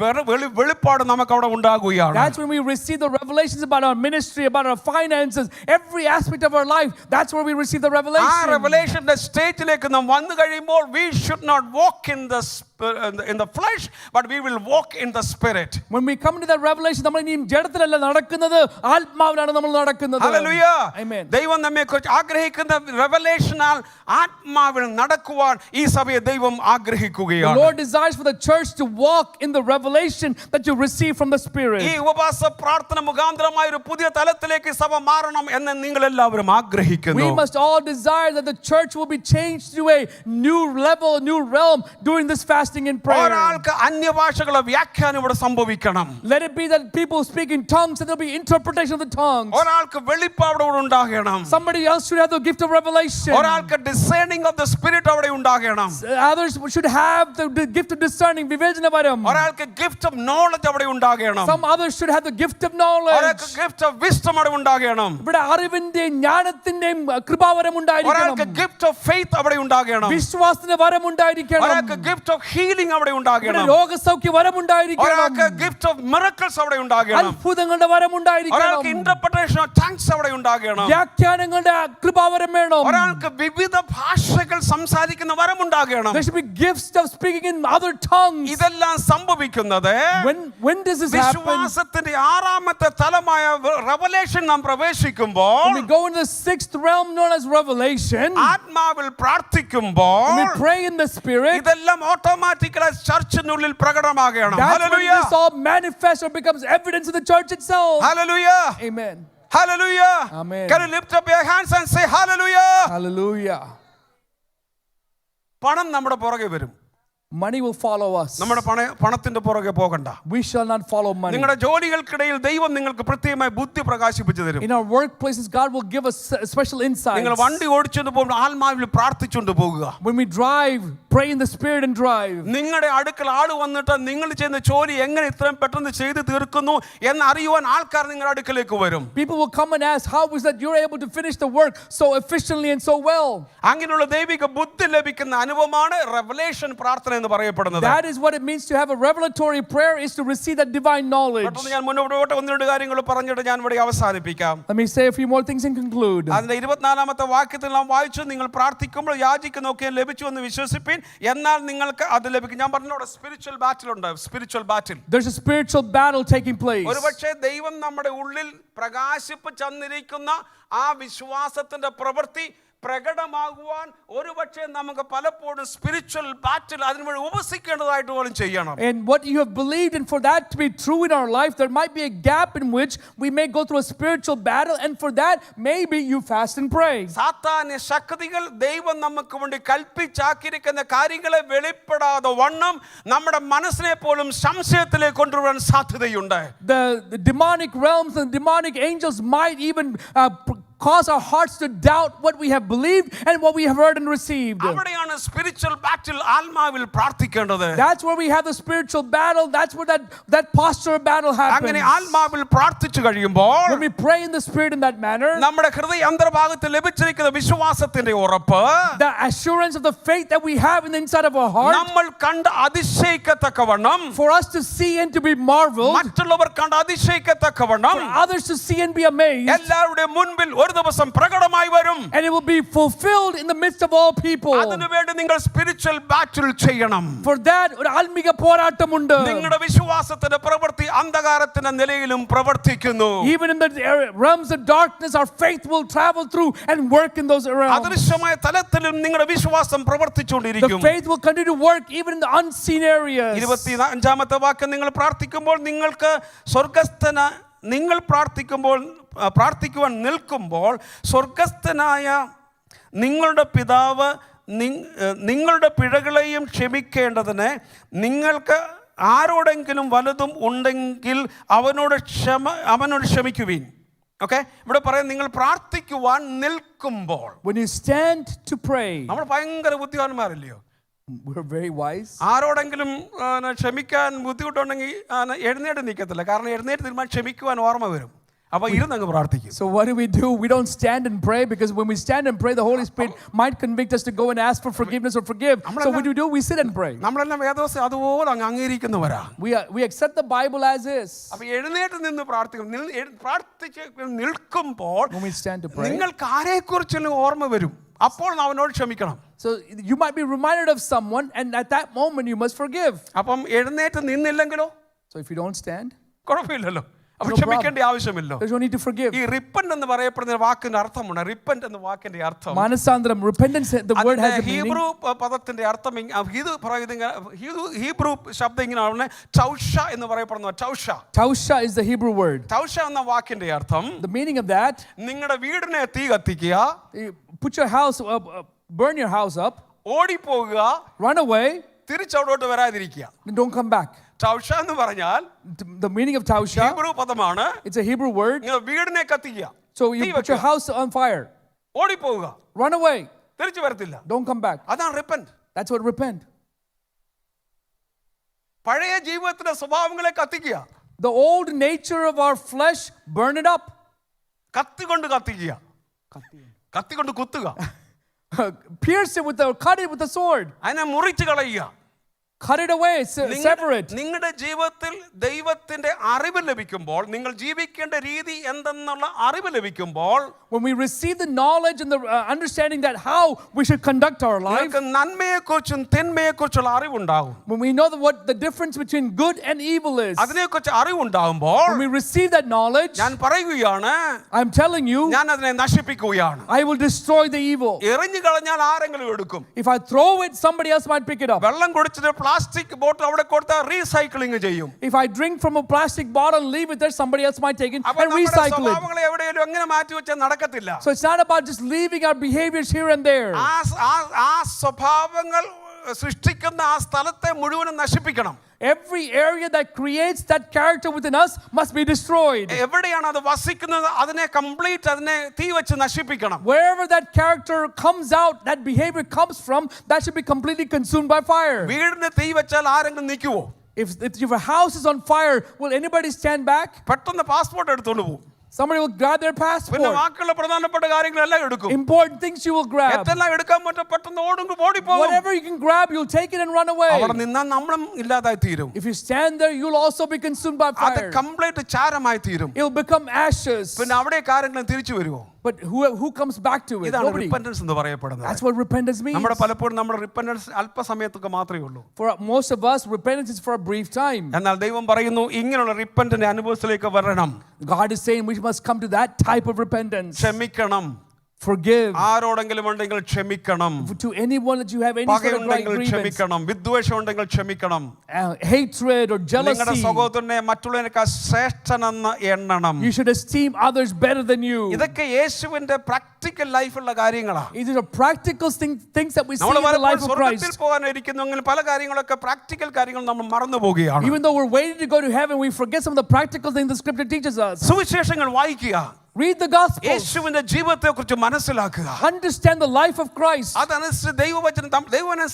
വെളിപ്പാട് നമുക്ക് അവിടെ ഉണ്ടാകുകയാണ്. That's when we receive the revelations about our ministry, about our finances, every aspect of our life. That's where we receive the revelation. ആ റെവലേഷന്റെ സ്റ്റേജിലേക്ക് നാം വന്നു കഴിയുമ്പോൾ we should not walk in the flesh, but we will walk in the spirit. When we come to that revelation, നമ്മൾ ഇനി ജഡത്തിലല്ല നടക്കുന്നത്, ആത്മാവിലാണ് നമ്മൾ നടക്കുന്നത്. ഹല്ലേലൂയ. Amen. ദൈവം നമ്മെക്കുറിച്ച് ആഗ്രഹിക്കുന്ന റെവലേഷനാൽ ആത്മാവിൽ നടക്കുവാൻ ഈ സഭയെ ദൈവം ആഗ്രഹിക്കുകയാണ്. The Lord desires for the church to walk in the revelation that you receive from the spirit. ഈ ഉപവാസ പ്രാർത്ഥന മുഖാന്തരമായ ഒരു പുതിയ തലത്തിലേക്ക് സഭ മാറണം എന്ന് നിങ്ങൾ എല്ലാവരും ആഗ്രഹിക്കുന്നു. We must all desire that the church will be changed to a new level, a new realm during this fasting and prayer. ഒരാൾക്ക് അന്യഭാഷകളുടെ വ്യാഖ്യാനം ഇവിടെ സംഭവിക്കണം. Let it be that people speak in tongues and there will be interpretation of the tongues. ഒരാൾക്ക് വെളിപ്പാട് അവിടെ ഉണ്ടാകണം. Somebody else should have the gift of revelation. ഒരാൾക്ക് discerning of the spirit അവിടെ ഉണ്ടാകണം. Others should have the gift of discerning, വിവേചനപരം. ഒരാൾക്ക് gift of knowledge അവിടെ ഉണ്ടാകണം. Some others should have the gift of knowledge. ഒരാൾക്ക് gift of wisdom അവിടെ ഉണ്ടാകണം. ഇവിടെ അറിവിന്റെയും ജ്ഞാനത്തിന്റെയും കൃപാവരം ഉണ്ടായിരിക്കണം. ഒരാൾക്ക് gift of faith അവിടെ ഉണ്ടാകണം. വിശ്വാസത്തിന്റെ വരം ഉണ്ടായിരിക്കണം. ഒരാൾക്ക് gift of healing അവിടെ ഉണ്ടാകണം. രോഗസൗഖ്യ വരം ഉണ്ടായിരിക്കണം. ഒരാൾക്ക് gift of miracles അവിടെ ഉണ്ടാകണം. അത്ഭുതങ്ങളുടെ വരം ഉണ്ടായിരിക്കണം. ഒരാൾക്ക് interpretation of tongues അവിടെ ഉണ്ടാകണം. വ്യാഖ്യാനങ്ങളുടെ കൃപാവരം വേണം. ഒരാൾക്ക് വിവിധ ഭാഷകൾ സംസാരിക്കുന്ന വരം ഉണ്ടാകണം. There should be gifts of speaking in other tongues. ഇതെല്ലാം സംഭവിക്കുന്നത് when does this happen? വിശ്വാസത്തിന്റെ ആറാമത്തെ തലമായ റെവലേഷൻ നാം പ്രവേശിക്കുമ്പോൾ When we go into the sixth realm known as revelation, ആത്മാവിൽ പ്രാർത്ഥിക്കുമ്പോൾ when we pray in the spirit, ഇതെല്ലാം ഓട്ടോമാറ്റിക്കലായി ചർച്ചിനുള്ളിൽ പ്രകടമാകണം. that's when hallelujah. this all manifests or becomes evidence in the church itself. Hallelujah. Amen. Hallelujah. Amen. Can you lift up your hands and say hallelujah? Hallelujah. പണം നമ്മുടെ പുറകെ വരും. Money will follow us. നമ്മുടെ പണത്തിന്റെ പുറകെ പോകണ്ട. We shall not follow money. നിങ്ങളുടെ ജോലികൾക്കിടയിൽ ദൈവം നിങ്ങൾക്ക് പ്രത്യേകമായി ബുദ്ധി പ്രകാശിപ്പിച്ചു തരും. In our workplaces, God will give us special insights. നിങ്ങൾ വണ്ടി ഓടിച്ചുകൊണ്ട് പോകുമ്പോൾ ആത്മാവിൽ പ്രാർത്ഥിച്ചുകൊണ്ട് പോകുക. When we drive, pray in the spirit and drive. നിങ്ങളുടെ അടുക്കൽ ആള് വന്നിട്ട് നിങ്ങൾ ചെയ്യുന്ന ജോലി എങ്ങനെ ഇത്രയും പെട്ടെന്ന് ചെയ്തു തീർക്കുന്നു എന്ന് അറിയുവാൻ ആൾക്കാർ നിങ്ങളുടെ അടുക്കലേക്ക് വരും. People will come and ask, how is that you're able to finish the work so efficiently and so well? അങ്ങനെയുള്ള ദൈവിക ബുദ്ധി ലഭിക്കുന്ന അനുഭവമാണ് റെവലേഷൻ പ്രാർത്ഥന എന്ന് പറയപ്പെടുന്നത്. That is what it means to have a revelatory prayer, is to receive that divine knowledge. പെട്ടെന്ന് ഞാൻ മുന്നോട്ട് ഒന്ന് രണ്ട് കാര്യങ്ങൾ പറഞ്ഞിട്ട് ഞാൻ ഇവിടെ അവസാനിപ്പിക്കാം. Let me say a few more things and conclude. അതിന്റെ 24ാമത്തെ വാക്യത്തിൽ നാം വായിച്ചു, നിങ്ങൾ പ്രാർത്ഥിക്കുമ്പോൾ യാചിക്കുന്നൊക്കെ ലഭിച്ചു എന്ന് വിശ്വസിപ്പിൻ, എന്നാൽ നിങ്ങൾക്ക് അത് ലഭിക്കും. ഞാൻ പറഞ്ഞ സ്പിരിച്വൽ ബാറ്റിൽ ഉണ്ട്. Spiritual battle, there's a spiritual battle taking place. ഒരുപക്ഷെ ദൈവം നമ്മുടെ ഉള്ളിൽ പ്രകാശിപ്പിച്ചന്നിരിക്കുന്ന ആ വിശ്വാസത്തിന്റെ പ്രവൃത്തി പ്രകടമാകുവാൻ ഒരുപക്ഷെ നമുക്ക് പലപ്പോഴും സ്പിരിച്വൽ ബാറ്റിൽ അതിനുവേണ്ടി ഉപസിക്കേണ്ടതായിട്ട് പോലും ചെയ്യണം. And what you have believed, and for that to be true in our life, there might be a gap in which we may go through a spiritual battle, and for that maybe you fast and pray. സാത്താന്യ ശക്തികൾ ദൈവം നമുക്ക് വേണ്ടി കൽപ്പിച്ചാക്കിയിരിക്കുന്ന കാര്യങ്ങളെ വെളിപ്പെടാതെ വണ്ണം നമ്മുടെ മനസ്സിനെ പോലും സംശയത്തിലേക്ക് കൊണ്ടുവരാൻ സാധ്യതയുണ്ട്. The demonic realms and demonic angels might even cause our hearts to doubt what we have believed and what we have heard and received. അവിടെയാണ് സ്പിരിച്വൽ ബാറ്റിൽ ആത്മാവിൽ പ്രാർത്ഥിക്കേണ്ടത്. That's where we have the spiritual battle. That's where that posture battle happens. അങ്ങനെ ആത്മാവിൽ പ്രാർത്ഥിച്ചു കഴിയുമ്പോൾ When we pray in the spirit in that manner, നമ്മുടെ ഹൃദയ അന്തർഭാഗത്ത് ലഭിച്ചിരിക്കുന്ന വിശ്വാസത്തിന്റെ ഉറപ്പ്, the assurance of the faith that we have in the inside of our heart, നമ്മൾ കണ്ട് അതിശയിക്കത്തക്കവണ്ണം, for us to see and to be marveled, മറ്റുള്ളവർ കണ്ട് അതിശയിക്കത്തക്കവണ്ണം, for others to see and be amazed, എല്ലാവരുടെ മുൻപിൽ ഒരു ദിവസം പ്രകടമായി വരും. and it will be fulfilled in the midst of all people. അതിനുവേണ്ടി നിങ്ങൾ സ്പിരിച്വൽ ബാറ്റിൽ ചെയ്യണം. For that ഒരു ആത്മീക പോരാട്ടമുണ്ട്. നിങ്ങളുടെ വിശ്വാസത്തിന്റെ പ്രവൃത്തി അന്ധകാരത്തിന്റെ നിലയിലും പ്രവർത്തിക്കുന്നു. Even in the realms of darkness, our faith will travel through and work in those realms. അദൃശ്യമായ തലത്തിലും നിങ്ങളുടെ വിശ്വാസം The പ്രവർത്തിച്ചുകൊണ്ടിരിക്കും. faith will continue to work even in the unseen areas. 25ാമത്തെ വാക്യം, നിങ്ങൾ പ്രാർത്ഥിക്കുമ്പോൾ നിങ്ങൾക്ക് സ്വർഗ്ഗസ്ഥന നിങ്ങൾ പ്രാർത്ഥിക്കുവാൻ നിൽക്കുമ്പോൾ സ്വർഗ്ഗസ്ഥനായ നിങ്ങളുടെ പിതാവ് നിങ്ങളുടെ പിഴകളെയും ക്ഷമിക്കേണ്ടതിന് നിങ്ങൾക്ക് ആരോടെങ്കിലും വലുതും ഉണ്ടെങ്കിൽ അവനോട് ക്ഷമിക്കുവിൻ. ഓക്കെ, ഇവിടെ പറയാം നിങ്ങൾ പ്രാർത്ഥിക്കുവാൻ നിൽക്കുമ്പോൾ. When you stand to pray, നമ്മൾ ഭയങ്കര ബുദ്ധിമാന്മാരല്ലയോ? we're very wise. ആരോടെങ്കിലും ക്ഷമിക്കാൻ ബുദ്ധിമുട്ടുണ്ടെങ്കിൽ എഴുന്നേറ്റ് നിൽക്കത്തില്ല. കാരണം എഴുന്നേറ്റ് തീരുമാനം ക്ഷമിക്കുവാൻ ഓർമ്മ വരും. അപ്പോൾ ഇരുന്നങ്ങ് പ്രാർത്ഥിക്കും. So what do? We don't stand and pray, because when we stand and pray, the Holy Spirit might convict us to go and ask for forgiveness or forgive. So what do? We sit and pray. നമ്മളെല്ലാം വേദവസ്തു അതുപോലെ അങ്ങ് അംഗീകരിക്കുന്നവരാ. We accept the Bible as is. അപ്പോൾ എഴുന്നേറ്റ് നിന്ന് പ്രാർത്ഥിച്ച് നിൽക്കുമ്പോൾ When we stand to pray, നിങ്ങൾക്ക് ആരെക്കുറിച്ചെല്ലാം ഓർമ്മ വരും. അപ്പോൾ അവനോട് ക്ഷമിക്കണം. so you might be reminded of someone, and at that moment you must forgive. അപ്പം എഴുന്നേറ്റ് നിന്നില്ലെങ്കിലോ? So if you don't stand, കുഴപ്പമില്ലല്ലോ. അപ്പോൾ No ക്ഷമിക്കേണ്ട ആവശ്യമില്ലോ. there's no need to forgive. ഈ റിപ്പന്റ് എന്ന് പറയപ്പെടുന്ന വാക്കിന്റെ അർത്ഥമുണ്ട്. റിപ്പന്റ് എന്ന വാക്കിന്റെ അർത്ഥം, Manasandram, repentance, the word has a meaning. Hebrew പദത്തിന്റെ അർത്ഥം ഹീബ്രു ശബ്ദം ഇങ്ങനെയാണ് ടൗഷ എന്ന് പറയപ്പെടുന്ന ടൗഷ. Tausha is the Hebrew word. ടൗഷ എന്ന വാക്കിന്റെ അർത്ഥം, The meaning of that, നിങ്ങളുടെ വീടിനെ തീ കത്തിക്കുക, put your house up, burn your house up, ഓടിപ്പോകുക, run away, തിരിച്ചവിടോട്ട് വരാതിരിക്കുക. and don't come back. ടൗഷ എന്ന് പറഞ്ഞാൽ The meaning of Tausha, Hebrew പദമാണ്. it's a Hebrew word. നിങ്ങൾ വീടിനെ കത്തിക്കുക, So you put your house on fire, ഓടിപ്പോകുക, run away, തിരിച്ചു വരത്തില്ല. don't come back. അതാണ് repent. That's what repent. പഴയ ജീവിതത്തിന്റെ സ്വഭാവങ്ങളെ കത്തിക്കുക, The old nature of our flesh, burn it up. കത്തികൊണ്ട് കത്തിക്കുക, കത്തികൊണ്ട് കുത്തുക, Pierce it cut it with a sword. അതിനെ മുറിച്ച് കളയുക. Cut it away, sever it. നിങ്ങളുടെ ജീവിതത്തിൽ ദൈവത്തിന്റെ അറിവ് ലഭിക്കുമ്പോൾ, നിങ്ങൾ ജീവിക്കേണ്ട രീതി എന്തെന്നുള്ള അറിവ് ലഭിക്കുമ്പോൾ, When we receive the knowledge and the understanding that how we should conduct our life, നിങ്ങൾക്ക് നന്മയെക്കുറിച്ചും തിന്മയെക്കുറിച്ചുള്ള അറിവുണ്ടാകും. when we know what the difference between good and evil is, അതിനെക്കുറിച്ച് അറിവുണ്ടാകുമ്പോൾ when we receive that knowledge, ഞാൻ പറയുകയാണ്, I'm telling you, ഞാൻ അതിനെ നശിപ്പിക്കുകയാണ്. I will destroy the evil. എറിഞ്ഞു കളഞ്ഞാൽ ആരെങ്കിലും എടുക്കും. If I throw it, somebody else might pick it up. വെള്ളം കുടിച്ചിട്ട് പ്ലാസ്റ്റിക് ബോട്ടിൽ അവിടെ കൊടുത്താൽ റീസൈക്ലിംഗ് ചെയ്യും. If I drink from a plastic bottle and leave it there, somebody else might take it അപ്പോൾ and നമ്മുടെ recycle it. സ്വഭാവങ്ങളെ എവിടെയെങ്കിലും എങ്ങനെ മാറ്റി വെച്ചാൽ നടക്കത്തില്ല. So it's not about just leaving our behaviors here and there. ആ സ്വഭാവങ്ങൾ സൃഷ്ടിക്കുന്ന ആ സ്ഥലത്തെ മുഴുവനും നശിപ്പിക്കണം. Every area that creates that character within us must be destroyed. എവിടെയാണ് അത് വസിക്കുന്നത് അതിനെ കംപ്ലീറ്റ് അതിനെ തീ വെച്ച് നശിപ്പിക്കണം. Wherever that character comes out, that behavior comes from, that should be completely consumed by fire. വീടിന് തീ വെച്ചാൽ ആരെങ്കിലും നിൽക്കുവോ? If your house is on fire, will anybody stand back? പെട്ടെന്ന് പാസ്പോർട്ട് എടുത്തോണ്ട് പോകും. Somebody will grab their പിന്നെ passport. ബാക്കിയുള്ള പ്രധാനപ്പെട്ട കാര്യങ്ങളെല്ലാം എടുക്കും. Important things you will grab. എല്ലാം എടുക്കാൻ പറ്റും, പെട്ടെന്ന് ഓടിപ്പോകും. Whatever you can grab, you'll take it and run away. അവിടെ നിന്നാൽ നമ്മളും ഇല്ലാതായി തീരും. If you stand there, you'll also be consumed by അത് fire. കംപ്ലീറ്റ് ചാരമായി തീരും. It will become ashes. പിന്നെ അവിടെ കാര്യങ്ങളും തിരിച്ചു വരുമോ? But who comes back to it? ഇതാണ് Nobody. റിപ്പന്റൻസ് എന്ന് പറയപ്പെടുന്നത്. That's what repentance means. നമ്മുടെ പലപ്പോഴും നമ്മുടെ റിപ്പന്റൻസ് അല്പസമയത്തൊക്കെ മാത്രമേ ഉള്ളൂ. For most of us, repentance is for a brief time. എന്നാൽ ദൈവം പറയുന്നു ഇങ്ങനെയുള്ള റിപ്പന്റിന്റെ അനുഭവത്തിലേക്ക് വരണം. God is saying we must come to that type of repentance. ക്ഷമിക്കണം. Forgive. ആരോടെങ്കിലും ഉണ്ടെങ്കിൽ ക്ഷമിക്കണം. To anyone that you have any sort of പകയുണ്ടെങ്കിൽ grievance, ക്ഷമിക്കണം. വിദ്വേഷം ഉണ്ടെങ്കിൽ ക്ഷമിക്കണം. hatred or നിങ്ങളുടെ jealousy, സഹോദരനെ മറ്റുള്ളവനേക്കാൾ ശ്രേഷ്ഠനെന്ന് എണ്ണണം. you should esteem others better than you. ഇതൊക്കെ യേശുവിന്റെ പ്രാക്ടിക്കൽ ലൈഫുള്ള കാര്യങ്ങളാണ്. These are practical things that we see നമ്മൾ in the life of സ്വർഗ്ഗത്തിൽ Christ. പോകാനിരിക്കുന്നെങ്കിൽ പല കാര്യങ്ങളൊക്കെ പ്രാക്ടിക്കൽ കാര്യങ്ങൾ നമ്മൾ മറന്നു പോവുകയാണ്. Even though we're waiting to go to heaven, we forget some of the practical things the scripture teaches us. സുവിശേഷങ്ങൾ വായിക്കുക. Read the Gospels. യേശുവിന്റെ ജീവിതത്തെക്കുറിച്ച് മനസ്സിലാക്കുക. Understand the life of Christ. അതനുസരിച്ച് ദൈവവചനം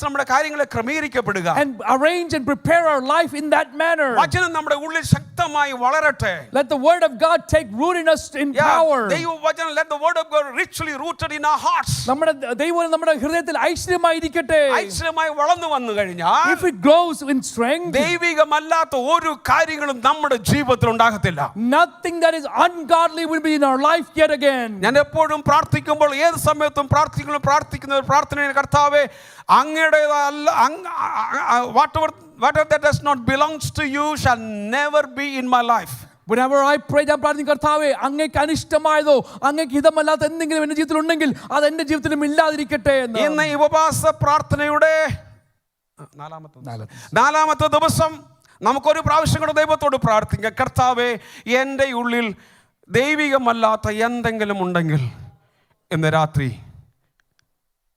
നമ്മുടെ കാര്യങ്ങളെ ക്രമീകരിക്കപ്പെടുക. And arrange and prepare our life in that manner. വചനം നമ്മുടെ ഉള്ളിൽ ശക്തമായി വളരട്ടെ. Let the word of God take root in us in power. ദൈവവചനം, let the word of God richly rooted in our hearts. നമ്മുടെ ദൈവം നമ്മുടെ ഹൃദയത്തിൽ ഐശ്വര്യമായി ഇരിക്കട്ടെ. ഐശ്വര്യമായി വളർന്നു വന്നു കഴിഞ്ഞാൽ If it grows in strength, ദൈവികമല്ലാത്ത ഒരു കാര്യങ്ങളും നമ്മുടെ ജീവിതത്തിൽ ഉണ്ടാകത്തില്ല. nothing that is ungodly will be in our life yet again. ഞാൻ എപ്പോഴും പ്രാർത്ഥിക്കുമ്പോൾ ഏത് സമയത്തും പ്രാർത്ഥിക്കുന്ന പ്രാർത്ഥനയിൽ കർത്താവേ അങ്ങയുടേതല്ല, whatever that does not belongs to you shall never be in my life. Whenever I pray, ഞാൻ പ്രാർത്ഥിക്കും കർത്താവേ അങ്ങേക്ക് അനിഷ്ടമായതോ അങ്ങേക്ക് ഹിതമല്ലാത്ത എന്തെങ്കിലും എൻ്റെ ജീവിതത്തിൽ ഉണ്ടെങ്കിൽ അത് എൻ്റെ ജീവിതത്തിലും ഇല്ലാതിരിക്കട്ടെ എന്ന്. ഇന്ന് ഈ ഉപവാസ പ്രാർത്ഥനയുടെ നാലാമത്തെ ദിവസം നമുക്കൊരു പ്രാവശ്യം കൂടെ ദൈവത്തോട് പ്രാർത്ഥിക്കാം. കർത്താവേ എൻ്റെ ഉള്ളിൽ ദൈവികമല്ലാത്ത എന്തെങ്കിലും ഉണ്ടെങ്കിൽ ഇന്ന് രാത്രി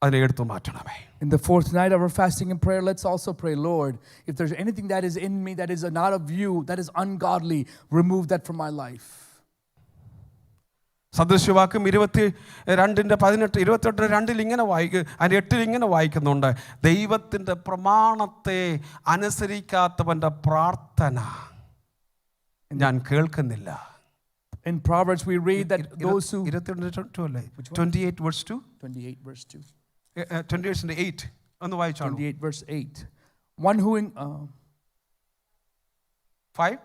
അതിനെ എടുത്തു മാറ്റണമേ. In the fourth night of our fasting and prayer, let's also pray, Lord, if there's anything that is in me that is not of you, that is ungodly, remove that from my life. സദൃശ്യവാക്യം 22:18 ഇങ്ങനെ അതിൻ്റെ 8 ഇങ്ങനെ വായിക്കുന്നുണ്ട്, ദൈവത്തിൻ്റെ പ്രമാണത്തെ അനുസരിക്കാത്തവൻ്റെ പ്രാർത്ഥന ഞാൻ കേൾക്കുന്നില്ല. In Proverbs we read that those who 28 verse 2 28 verse 2 28 ഒന്ന് വായിച്ചാലോ. 28 verse 8 one who in 5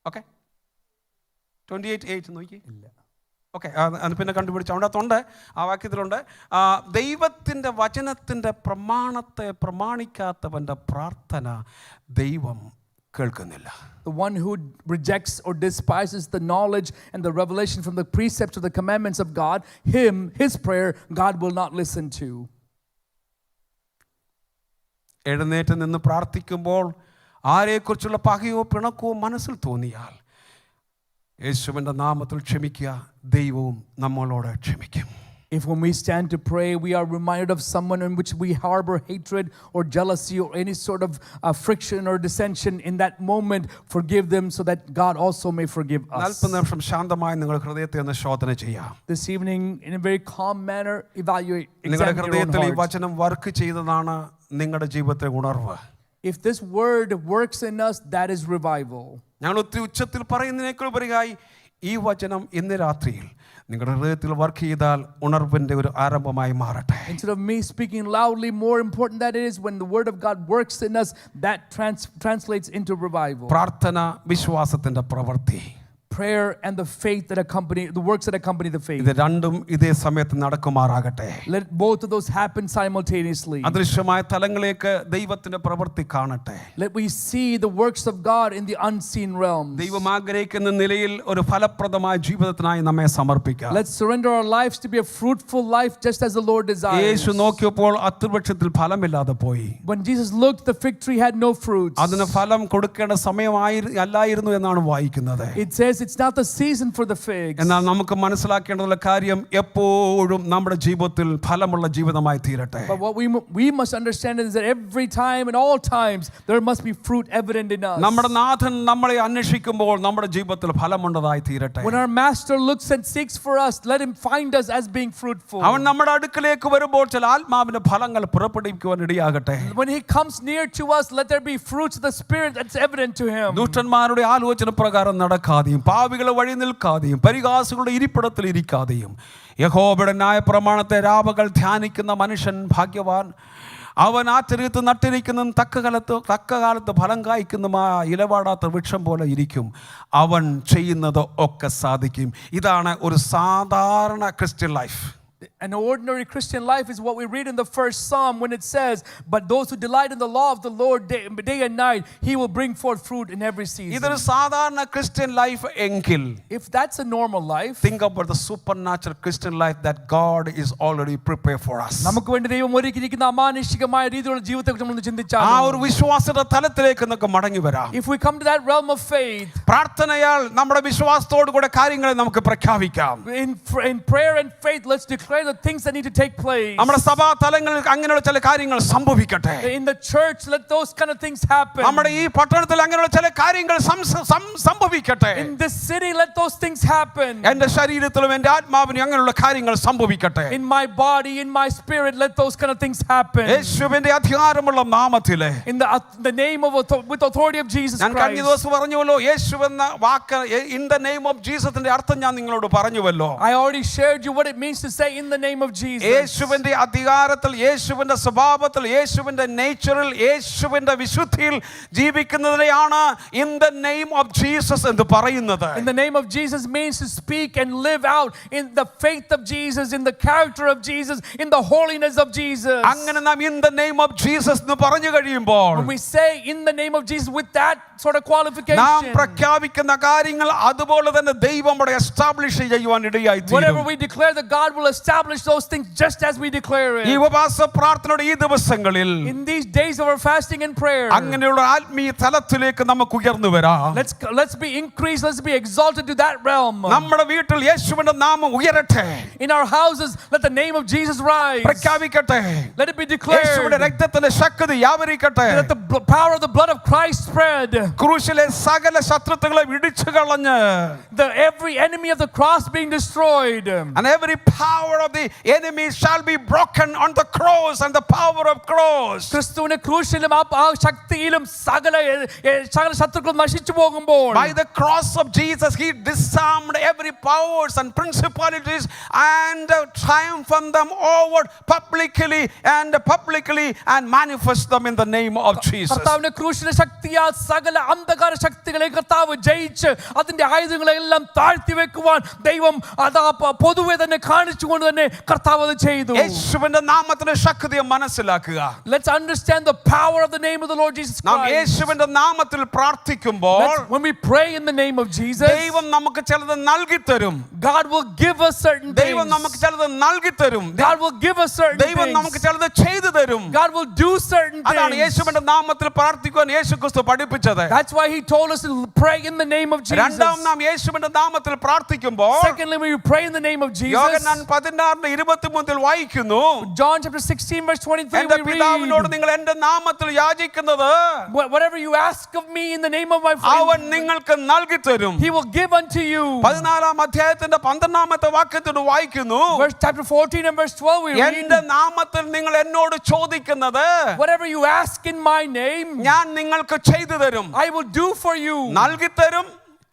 okay 28:8 നോക്കി. ഓക്കെ, അത് പിന്നെ കണ്ടുപിടിച്ചു. അവിടെ ആ വാക്യത്തിലുണ്ട്, ദൈവത്തിൻ്റെ വചനത്തിൻ്റെ പ്രമാണത്തെ പ്രമാണിക്കാത്തവൻ്റെ പ്രാർത്ഥന ദൈവം കേൾക്കുന്നില്ല. The one who rejects or despises the knowledge and the revelation from the precepts of the commandments of God, his prayer, God will not listen to. എഴുന്നേറ്റ് നിന്ന് പ്രാർത്ഥിക്കുമ്പോൾ ആരെക്കുറിച്ചുള്ള പകയോ പിണക്കോ മനസ്സിൽ തോന്നിയാൽ യേശുവിൻ്റെ നാമത്തിൽ ക്ഷമിക്കുക, ദൈവവും നമ്മളോട് ക്ഷമിക്കും. If when we stand to pray, we are reminded of someone in which we harbor hatred or jealousy or any sort of friction or dissension, in that moment, forgive them so that God also may forgive us. 40 നിമിഷം ശാന്തമായി നിങ്ങൾ ഹൃദയത്തെ ഒന്ന് ശോധന ചെയ്യാം. This evening, in a very calm manner, examine നിങ്ങളുടെ your own ഹൃദയത്തിൽ ഈ heart. വചനം വർക്ക് ചെയ്തതാണ് നിങ്ങളുടെ ജീവിതത്തെ ഉണർവ്. If this word works in us, that is revival. ഞങ്ങൾ ഒത്തിരി ഉച്ചത്തിൽ പറയുന്നതിനേക്കാൾ ഉപരിയായി ഈ വചനം ഇന്ന് രാത്രിയിൽ നിങ്ങളുടെ ഹൃദയത്തിൽ വർക്ക് ചെയ്താൽ ഉണർവിന്റെ ഒരു ആരംഭമായി മാറട്ടെ. Instead of me speaking loudly, more important that it is when the word of God works in us, that translates into revival. പ്രാർത്ഥന വിശ്വാസത്തിന്റെ പ്രവൃത്തി. Prayer and the faith that accompany the works that accompany the faith. ഇത് രണ്ടും ഇതേ സമയത്ത് നടക്കുമാറാകട്ടെ. Let both of those happen simultaneously. അദൃശ്യമായ തലങ്ങളിലേക്ക് ദൈവത്തിന്റെ പ്രവൃത്തി കാണട്ടെ. Let we see the works of God in the unseen realms. ദൈവം ആഗ്രഹിക്കുന്ന നിലയിൽ ഒരു ഫലപ്രദമായ ജീവിതത്തിനായി നമ്മെ സമർപ്പിക്കാം. Let's surrender our lives to be a fruitful life just as the Lord desires. യേശു നോക്കിയപ്പോൾ അത്തിവൃക്ഷത്തിൽ ഫലമില്ലാതെ പോയി. When Jesus looked, the fig tree had no fruits. അതിന് ഫലം കൊടുക്കേണ്ട സമയമായിരുന്നു എന്നാണ് വായിക്കുന്നത്. It says it's not the season for the figs. എന്നാൽ നമുക്ക് മനസ്സിലാക്കേണ്ടുള്ള കാര്യം എപ്പോഴും നമ്മുടെ ജീവിതത്തിൽ ഫലമുള്ള ജീവിതമായി തീരട്ടെ. But what we must understand is that every time and all times there must be fruit evident in us. നമ്മുടെ നാഥൻ നമ്മളെ അന്വേഷിക്കുമ്പോൾ നമ്മുടെ ജീവിതത്തിൽ ഫലമുള്ളതായി തീരട്ടെ. When our master looks and seeks for us, let him find us as being fruitful. അവൻ നമ്മുടെ അടുക്കലേക്ക് വരുമ്പോൾ ചില ആത്മാവിന്റെ ഫലങ്ങൾ പുറപ്പെടുവിക്കുവാൻ ഇടയാകട്ടെ. When he comes near to us, let there be fruits of the spirit that's evident to him. ദുഷ്ടന്മാരുടെ ആലോചന പ്രകാരം നടക്കാതെയും പാപികളെ വഴി നിൽക്കാതെയും പരിഹാസികളുടെ ഇരിപ്പിടത്തിൽ ഇരിക്കാതെയും യഹോവയുടെ ന്യായപ്രമാണത്തെ രാപകൽ ധ്യാനിക്കുന്ന മനുഷ്യൻ ഭാഗ്യവാൻ. അവൻ ആറ്റരികത്ത് നട്ടിരിക്കുന്നതും തക്കകാലത്ത് ഫലം കായ്ക്കുന്നതുമായ ഇലവാടാത്ത വൃക്ഷം പോലെ ഇരിക്കും. അവൻ ചെയ്യുന്നത് ഒക്കെ സാധിക്കും. ഇതാണ് ഒരു സാധാരണ Christian life. An ordinary Christian life is what we read in the first Psalm when it says, but those who delight in the law of the Lord day and night, he will bring forth fruit in every season. ഇതൊരു സാധാരണ Christian life എങ്കിൽ, if that's a normal life, think about the supernatural Christian life that God is already prepared for us. നമുക്ക് വേണ്ടി ദൈവം ഒരുക്കിയിരിക്കുന്ന അമാനുഷികമായ രീതിയിലുള്ള ജീവിതത്തെക്കുറിച്ച് നമ്മൾ ചിന്തിച്ചാൽ ആ ഒരു വിശ്വാസത്തിന്റെ തലത്തിലേക്ക് നമുക്ക് മടങ്ങി വരാം. if we come to that realm of faith, പ്രാർത്ഥനയാൽ നമ്മുടെ വിശ്വാസത്തോടു കൂടെ കാര്യങ്ങളെ നമുക്ക് പ്രഖ്യാപിക്കാം. in prayer and faith, let's declare the the things that need to take place. നമ്മുടെ സഭാ തലങ്ങളിൽ അങ്ങനെയുള്ള ചില കാര്യങ്ങൾ സംഭവിക്കട്ടെ. In the church, let those kind of things happen. നമ്മുടെ ഈ പട്ടണത്തിൽ അങ്ങനെയുള്ള ചില കാര്യങ്ങൾ സംഭവിക്കട്ടെ. In this city, let those things happen. എൻ്റെ ശരീരത്തിലും എൻ്റെ ആത്മാവിനും അങ്ങനെയുള്ള കാര്യങ്ങൾ സംഭവിക്കട്ടെ. In my body, in my spirit, let those kind of things happen. യേശുവിന്റെ അധികാരമുള്ള നാമത്തിലെ In the name of with authority of Jesus ഞാൻ കഴിഞ്ഞ Christ. ദിവസം പറഞ്ഞുവല്ലോ, യേശു എന്ന വാക്ക് in the name of Jesus-ന്റെ അർത്ഥം ഞാൻ നിങ്ങളോട് പറഞ്ഞുവല്ലോ. I already shared you what it means to say in the name of Jesus. യേശുവിന്റെ അധികാരത്തിൽ, യേശുവിന്റെ സ്വഭാവത്തിൽ, യേശുവിന്റെ നേച്ചറിൽ, യേശുവിന്റെ വിശുദ്ധിയിൽ ജീവിക്കുന്നതിനെയാണ് in the name of Jesus എന്ന് പറയുന്നത്. In the name of Jesus means to speak and live out in the faith of Jesus, in the character of Jesus, in the holiness of Jesus. അങ്ങനെ നാം in the name of Jesus എന്ന് പറഞ്ഞു കഴിയുമ്പോൾ When we say in the name of Jesus with that sort of qualification, നാം പ്രഖ്യാപിക്കുന്ന കാര്യങ്ങൾ അതുപോലെ തന്നെ ദൈവം അവിടെ എസ്റ്റാബ്ലിഷ് ചെയ്യുവാൻ ഇടയായി whatever തീരും. we declare, that God will establish those things just as we declare ഈ it. ഉപവാസ പ്രാർത്ഥനയുടെ ഈ ദിവസങ്ങളിൽ In these days of our fasting and prayer, അങ്ങനെയുള്ള ആത്മീയ തലത്തിലേക്ക് നമുക്ക് ഉയർന്നു വരാം. let's be increased, let's be exalted to that realm. നമ്മുടെ വീട്ടിൽ യേശുവിന്റെ നാമം ഉയരട്ടെ. In our houses, let the name of Jesus rise. പ്രഖ്യാപിക്കട്ടെ. Let it be declared. യേശുവിന്റെ രക്തത്തിന്റെ ശക്തി വ്യാപരിക്കട്ടെ. Let the power of the blood of Christ spread. ക്രൂശിലെ സകല ശത്രുക്കളെ ഇടിച്ചു കളഞ്ഞ് Every enemy of the cross being destroyed. and every power of the enemy shall be broken on the cross and the power of cross. ക്രിസ്തുവിന്റെ ക്രൂശിലും ആ ശക്തിയിലും സകല ശത്രുക്കളും നശിച്ചു പോകുമ്പോൾ, By the cross of Jesus he disarmed every powers and principalities and triumphed them over publicly and manifest them in the name of Jesus. കർത്താവിന്റെ ക്രൂശിലെ ശക്തിയാൽ സകല അന്ധകാര ശക്തികളെ കർത്താവ് ജയിച്ച് അതിന്റെ ആയുധങ്ങളെ എല്ലാം താഴ്ത്തി വെക്കുവാൻ ദൈവം അതാ പൊതുവെ തന്നെ കാണിച്ചുകൊണ്ട് തന്നെ കർത്താവ് അത് ചെയ്തു. യേശുവിന്റെ നാമത്തിന്റെ ശക്തിയെ മനസ്സിലാക്കുക. Let's understand the power of the name of the Lord Jesus നാം Christ. യേശുവിന്റെ നാമത്തിൽ പ്രാർത്ഥിക്കുമ്പോൾ When we pray in the name of Jesus, ദൈവം നമുക്ക് ചിലത് നൽകി തരും. God will give us certain ദൈവം things. നമുക്ക് ചിലത് നൽകി തരും. God will give us certain ദൈവം നമുക്ക് things. ചിലത് ചെയ്തു തരും. God will do certain അതാണ് things. യേശുവിന്റെ നാമത്തിൽ പ്രാർത്ഥിക്കുവാൻ യേശുക്രിസ്തു പഠിപ്പിച്ചത്. That's why he told us to pray in the name of Jesus. രണ്ടാം നാം യേശുവിന്റെ നാമത്തിൽ പ്രാർത്ഥിക്കുമ്പോൾ Secondly, when we pray in the name of Jesus, യോഹന്നാൻ 16:23 വായിക്കുന്നു, John chapter 16 verse 23, എന്റെ we പിതാവിനോട് read, നിങ്ങൾ എന്റെ നാമത്തിൽ യാചിക്കുന്നത് whatever you ask of me in the name of my അവൻ Father, നിങ്ങൾക്ക് നൽകി തരും. he will give unto you. 14 അധ്യായത്തിന്റെ 12 വാക്യത്തിൽ വായിക്കുന്നു, Chapter 14 and verse 12 we read, എന്റെ നാമത്തിൽ നിങ്ങൾ എന്നോട് ചോദിക്കുന്നത് whatever you ask in my name, ഞാൻ നിങ്ങൾക്ക് ചെയ്തു തരും. I will do for you. നൽകി തരും,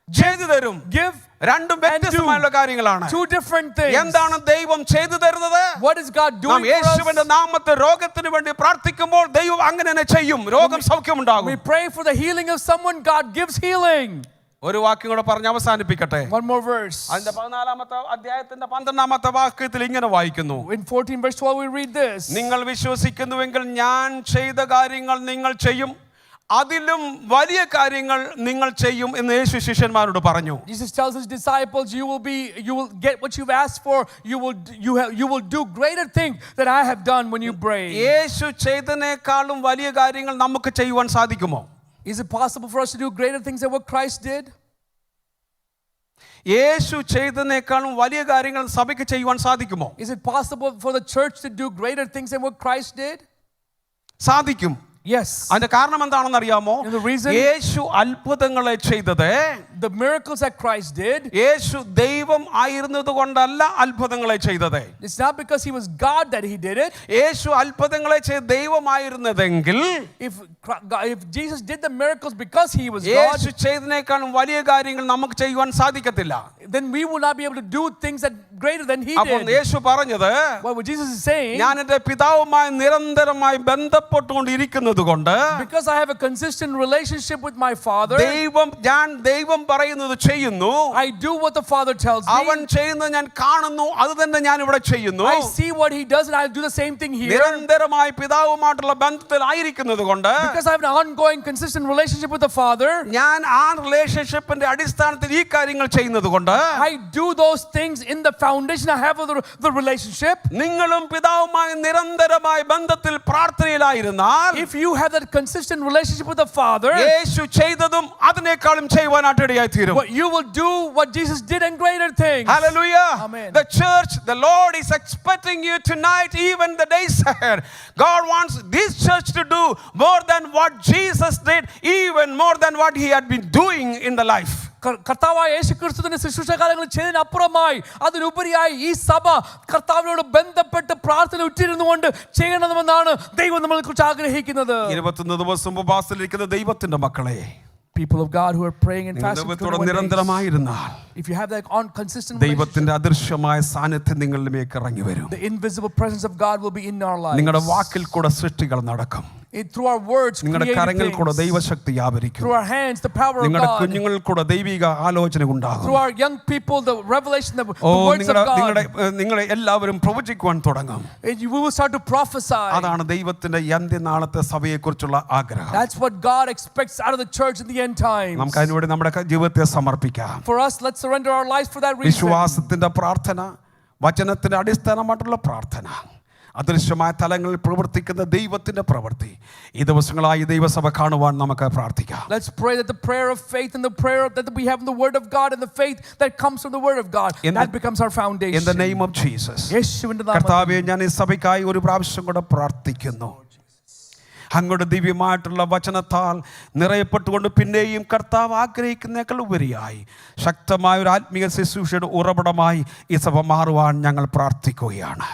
ചെയ്തു തരും. Give രണ്ടും വ്യത്യസ്തമായുള്ള കാര്യങ്ങളാണ്. two different things. എന്താണ് ദൈവം ചെയ്തു തരുന്നത്? What is God നാം doing for യേശുവിന്റെ us? നാമത്തിൽ രോഗത്തിന് വേണ്ടി പ്രാർത്ഥിക്കുമ്പോൾ ദൈവം അങ്ങനെ തന്നെ ചെയ്യും. രോഗം സൗഖ്യമുണ്ടാകും. We pray for the healing of someone, God gives healing. ഒരു വാക്യം കൂടെ പറഞ്ഞ് അവസാനിപ്പിക്കട്ടെ. One more verse. അതിന്റെ 14 അധ്യായത്തിന്റെ 12 വാക്യത്തിൽ ഇങ്ങനെ വായിക്കുന്നു, In 14 verse 12 we read this. നിങ്ങൾ വിശ്വസിക്കുന്നുവെങ്കിൽ ഞാൻ ചെയ്ത കാര്യങ്ങൾ നിങ്ങൾ ചെയ്യും, അതിലും വലിയ കാര്യങ്ങൾ നിങ്ങൾ ചെയ്യും എന്ന് യേശു ശിഷ്യന്മാരോട് പറഞ്ഞു. Jesus tells his disciples, you will get what you've asked for. You will do greater things that I have done when you pray. യേശു ചെയ്തതിനേക്കാളും വലിയ കാര്യങ്ങൾ നമുക്ക് ചെയ്യുവാൻ സാധിക്കുമോ? Is it possible for us to do greater things than what Christ did? യേശു ചെയ്തതിനേക്കാളും വലിയ കാര്യങ്ങൾ സഭയ്ക്ക് ചെയ്യുവാൻ സാധിക്കുമോ? Is it possible for the church to do greater things than what Christ did? സാധിക്കും. Yes. അതിന്റെ കാരണം എന്താണെന്ന് അറിയാമോ? And the reason? യേശു അത്ഭുതങ്ങളെ ചെയ്തത്, The miracles that Christ did, യേശു ദൈവം ആയിരുന്നത് കൊണ്ടല്ല അത്ഭുതങ്ങളെ ചെയ്തത്. it's not because he was God that he did it. യേശു അത്ഭുതങ്ങളെ ചെയ്ത ദൈവമായിരുന്നതെങ്കിൽ, If Jesus did the miracles because he was God, യേശു ചെയ്തതിനേക്കാളും വലിയ കാര്യങ്ങൾ നമുക്ക് ചെയ്യുവാൻ സാധിക്കത്തില്ല. then we will not be able to do things that greater than he അപ്പോൾ did. യേശു പറഞ്ഞത്, What Jesus is saying, ഞാൻ എൻ്റെ പിതാവുമായി നിരന്തരമായി ബന്ധപ്പെട്ടുകൊണ്ടിരിക്കുന്നത് കൊണ്ട്, because I have a consistent relationship with my Father, ദൈവം പറയുന്നത് ചെയ്യുന്നു, I do what the Father tells me. അവൻ ചെയ്യുന്നത് ഞാൻ കാണുന്നു, അത് തന്നെ ഞാൻ ഇവിടെ ചെയ്യുന്നു. I see what he does and I do the same thing here. നിരന്തരമായി പിതാവുമായിട്ടുള്ള ബന്ധത്തിൽ ആയിരിക്കുന്നത് കൊണ്ട്, Because I have an ongoing consistent relationship with the Father, ഞാൻ ആ റിലേഷൻഷിപ്പിന്റെ അടിസ്ഥാനത്തിൽ ഈ കാര്യങ്ങൾ ചെയ്യുന്നത് കൊണ്ട്, I do those things in the foundation I have of the relationship. നിങ്ങളും പിതാവുമായി നിരന്തരമായ ബന്ധത്തിൽ പ്രാർത്ഥനയിലായിരുന്നാൽ, If you have that consistent relationship with the Father, യേശു ചെയ്തതും അതിനേക്കാളും ചെയ്യുവാനായിട്ട് ഇടയായി തീരും. what you will do what Jesus did and greater things. Hallelujah. Amen. The church, the Lord is expecting you tonight, even the days ahead. God wants this church to do more than what Jesus did, even more than what he had been doing in the life. കർത്താവായ യേശുക്രിസ്തുവിന്റെ ശുശ്രൂഷകാലങ്ങളിൽ ചെയ്തതിനപ്പുറമായി അതിനുപരിയായി ഈ സഭ കർത്താവിനോട് ബന്ധപ്പെട്ട് പ്രാർത്ഥന ഉറ്റിരുന്നുകൊണ്ട് ചെയ്യണമെന്നാണ് ദൈവം നമ്മളെ കുറിച്ച് ആഗ്രഹിക്കുന്നത്. 21 ദിവസം ഉപവാസത്തിലിരിക്കുന്ന ദൈവത്തിന്റെ മക്കളെ, People of God who are praying and fasting for ദൈവത്തോട് 21 days, നിരന്തരമായിരുന്നാൽ if you have that consistent relationship, ദൈവത്തിന്റെ അദൃശ്യമായ സാന്നിധ്യം നിങ്ങളിലേക്ക് ഇറങ്ങി വരും. the invisible presence of God will be in our lives. നിങ്ങളുടെ വാക്കിൽ കൂടെ സൃഷ്ടികൾ നടക്കും. Through our words, നിങ്ങളുടെ creative കരങ്ങളിൽ കൂടെ things. ദൈവശക്തി വ്യാപരിക്കും. Through our hands, the power of നിങ്ങളുടെ God. കുഞ്ഞുങ്ങളിൽ കൂടെ ദൈവിക ആലോചന ഉണ്ടാകും. Through our young people, the revelation, the words of God. നിങ്ങളെ എല്ലാവരും പ്രവചിക്കുവാൻ തുടങ്ങും. We will start to prophesy. അതാണ് ദൈവത്തിന്റെ അന്ത്യനാളത്തെ സഭയെക്കുറിച്ചുള്ള ആഗ്രഹം. That's what God expects out of the church in the end times. നമുക്ക് അതിനുവേണ്ടി നമ്മുടെ ജീവിതത്തെ സമർപ്പിക്കാം. For us, let's surrender our lives for that reason. വിശ്വാസത്തിന്റെ പ്രാർത്ഥന, വചനത്തിന്റെ അടിസ്ഥാനമായിട്ടുള്ള പ്രാർത്ഥന, അദൃശ്യമായ തലങ്ങളിൽ പ്രവർത്തിക്കുന്ന ദൈവത്തിന്റെ പ്രവൃത്തി ഈ ദിവസങ്ങളായി ദൈവസഭ കാണുവാൻ നമുക്ക് പ്രാർത്ഥിക്കാം. Let's pray that the prayer of faith and the prayer that we have in the word of God and the faith that comes from the word of God, that becomes our foundation. In the name of Jesus. യേശുവിന്റെ നാമത്തിൽ കർത്താവേ, ഞാൻ ഈ സഭയ്ക്കായി ഒരു പ്രാവശ്യം കൂടെ പ്രാർത്ഥിക്കുന്നു. അങ്ങയുടെ ദിവ്യമായിട്ടുള്ള വചനത്താൽ നിറയപ്പെട്ടുകൊണ്ട് പിന്നെയും കർത്താവ് ആഗ്രഹിക്കുന്നേക്കാൾ ഉപരിയായി ശക്തമായ ഒരു ആത്മീയ ശുശ്രൂഷയുടെ ഉറവിടമായി ഈ സഭ മാറുവാൻ ഞങ്ങൾ പ്രാർത്ഥിക്കുകയാണ്.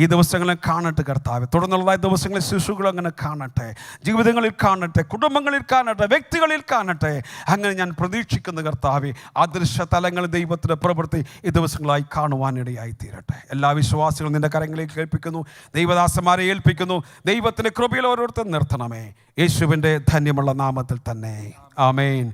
ഈ ദിവസങ്ങളിൽ കാണട്ടെ കർത്താവ്, തുടർന്നുള്ള ദിവസങ്ങളിൽ ശിശുക്കൾ അങ്ങനെ കാണട്ടെ, ജീവിതങ്ങളിൽ കാണട്ടെ, കുടുംബങ്ങളിൽ കാണട്ടെ, വ്യക്തികളിൽ കാണട്ടെ. അങ്ങനെ ഞാൻ പ്രതീക്ഷിക്കുന്ന കർത്താവെ, അദൃശ്യ തലങ്ങളിൽ ദൈവത്തിൻ്റെ പ്രവൃത്തി ഈ ദിവസങ്ങളായി കാണുവാനിടയായി തീരട്ടെ. എല്ലാ വിശ്വാസികളും നിന്റെ കരങ്ങളിലേക്ക് ഏൽപ്പിക്കുന്നു, ദൈവദാസന്മാരെ ഏൽപ്പിക്കുന്നു. ദൈവത്തിൻ്റെ കൃപയിൽ ഓരോരുത്തർ നിർത്തണമേ, യേശുവിൻ്റെ ധന്യമുള്ള നാമത്തിൽ തന്നെ. ആമേൻ.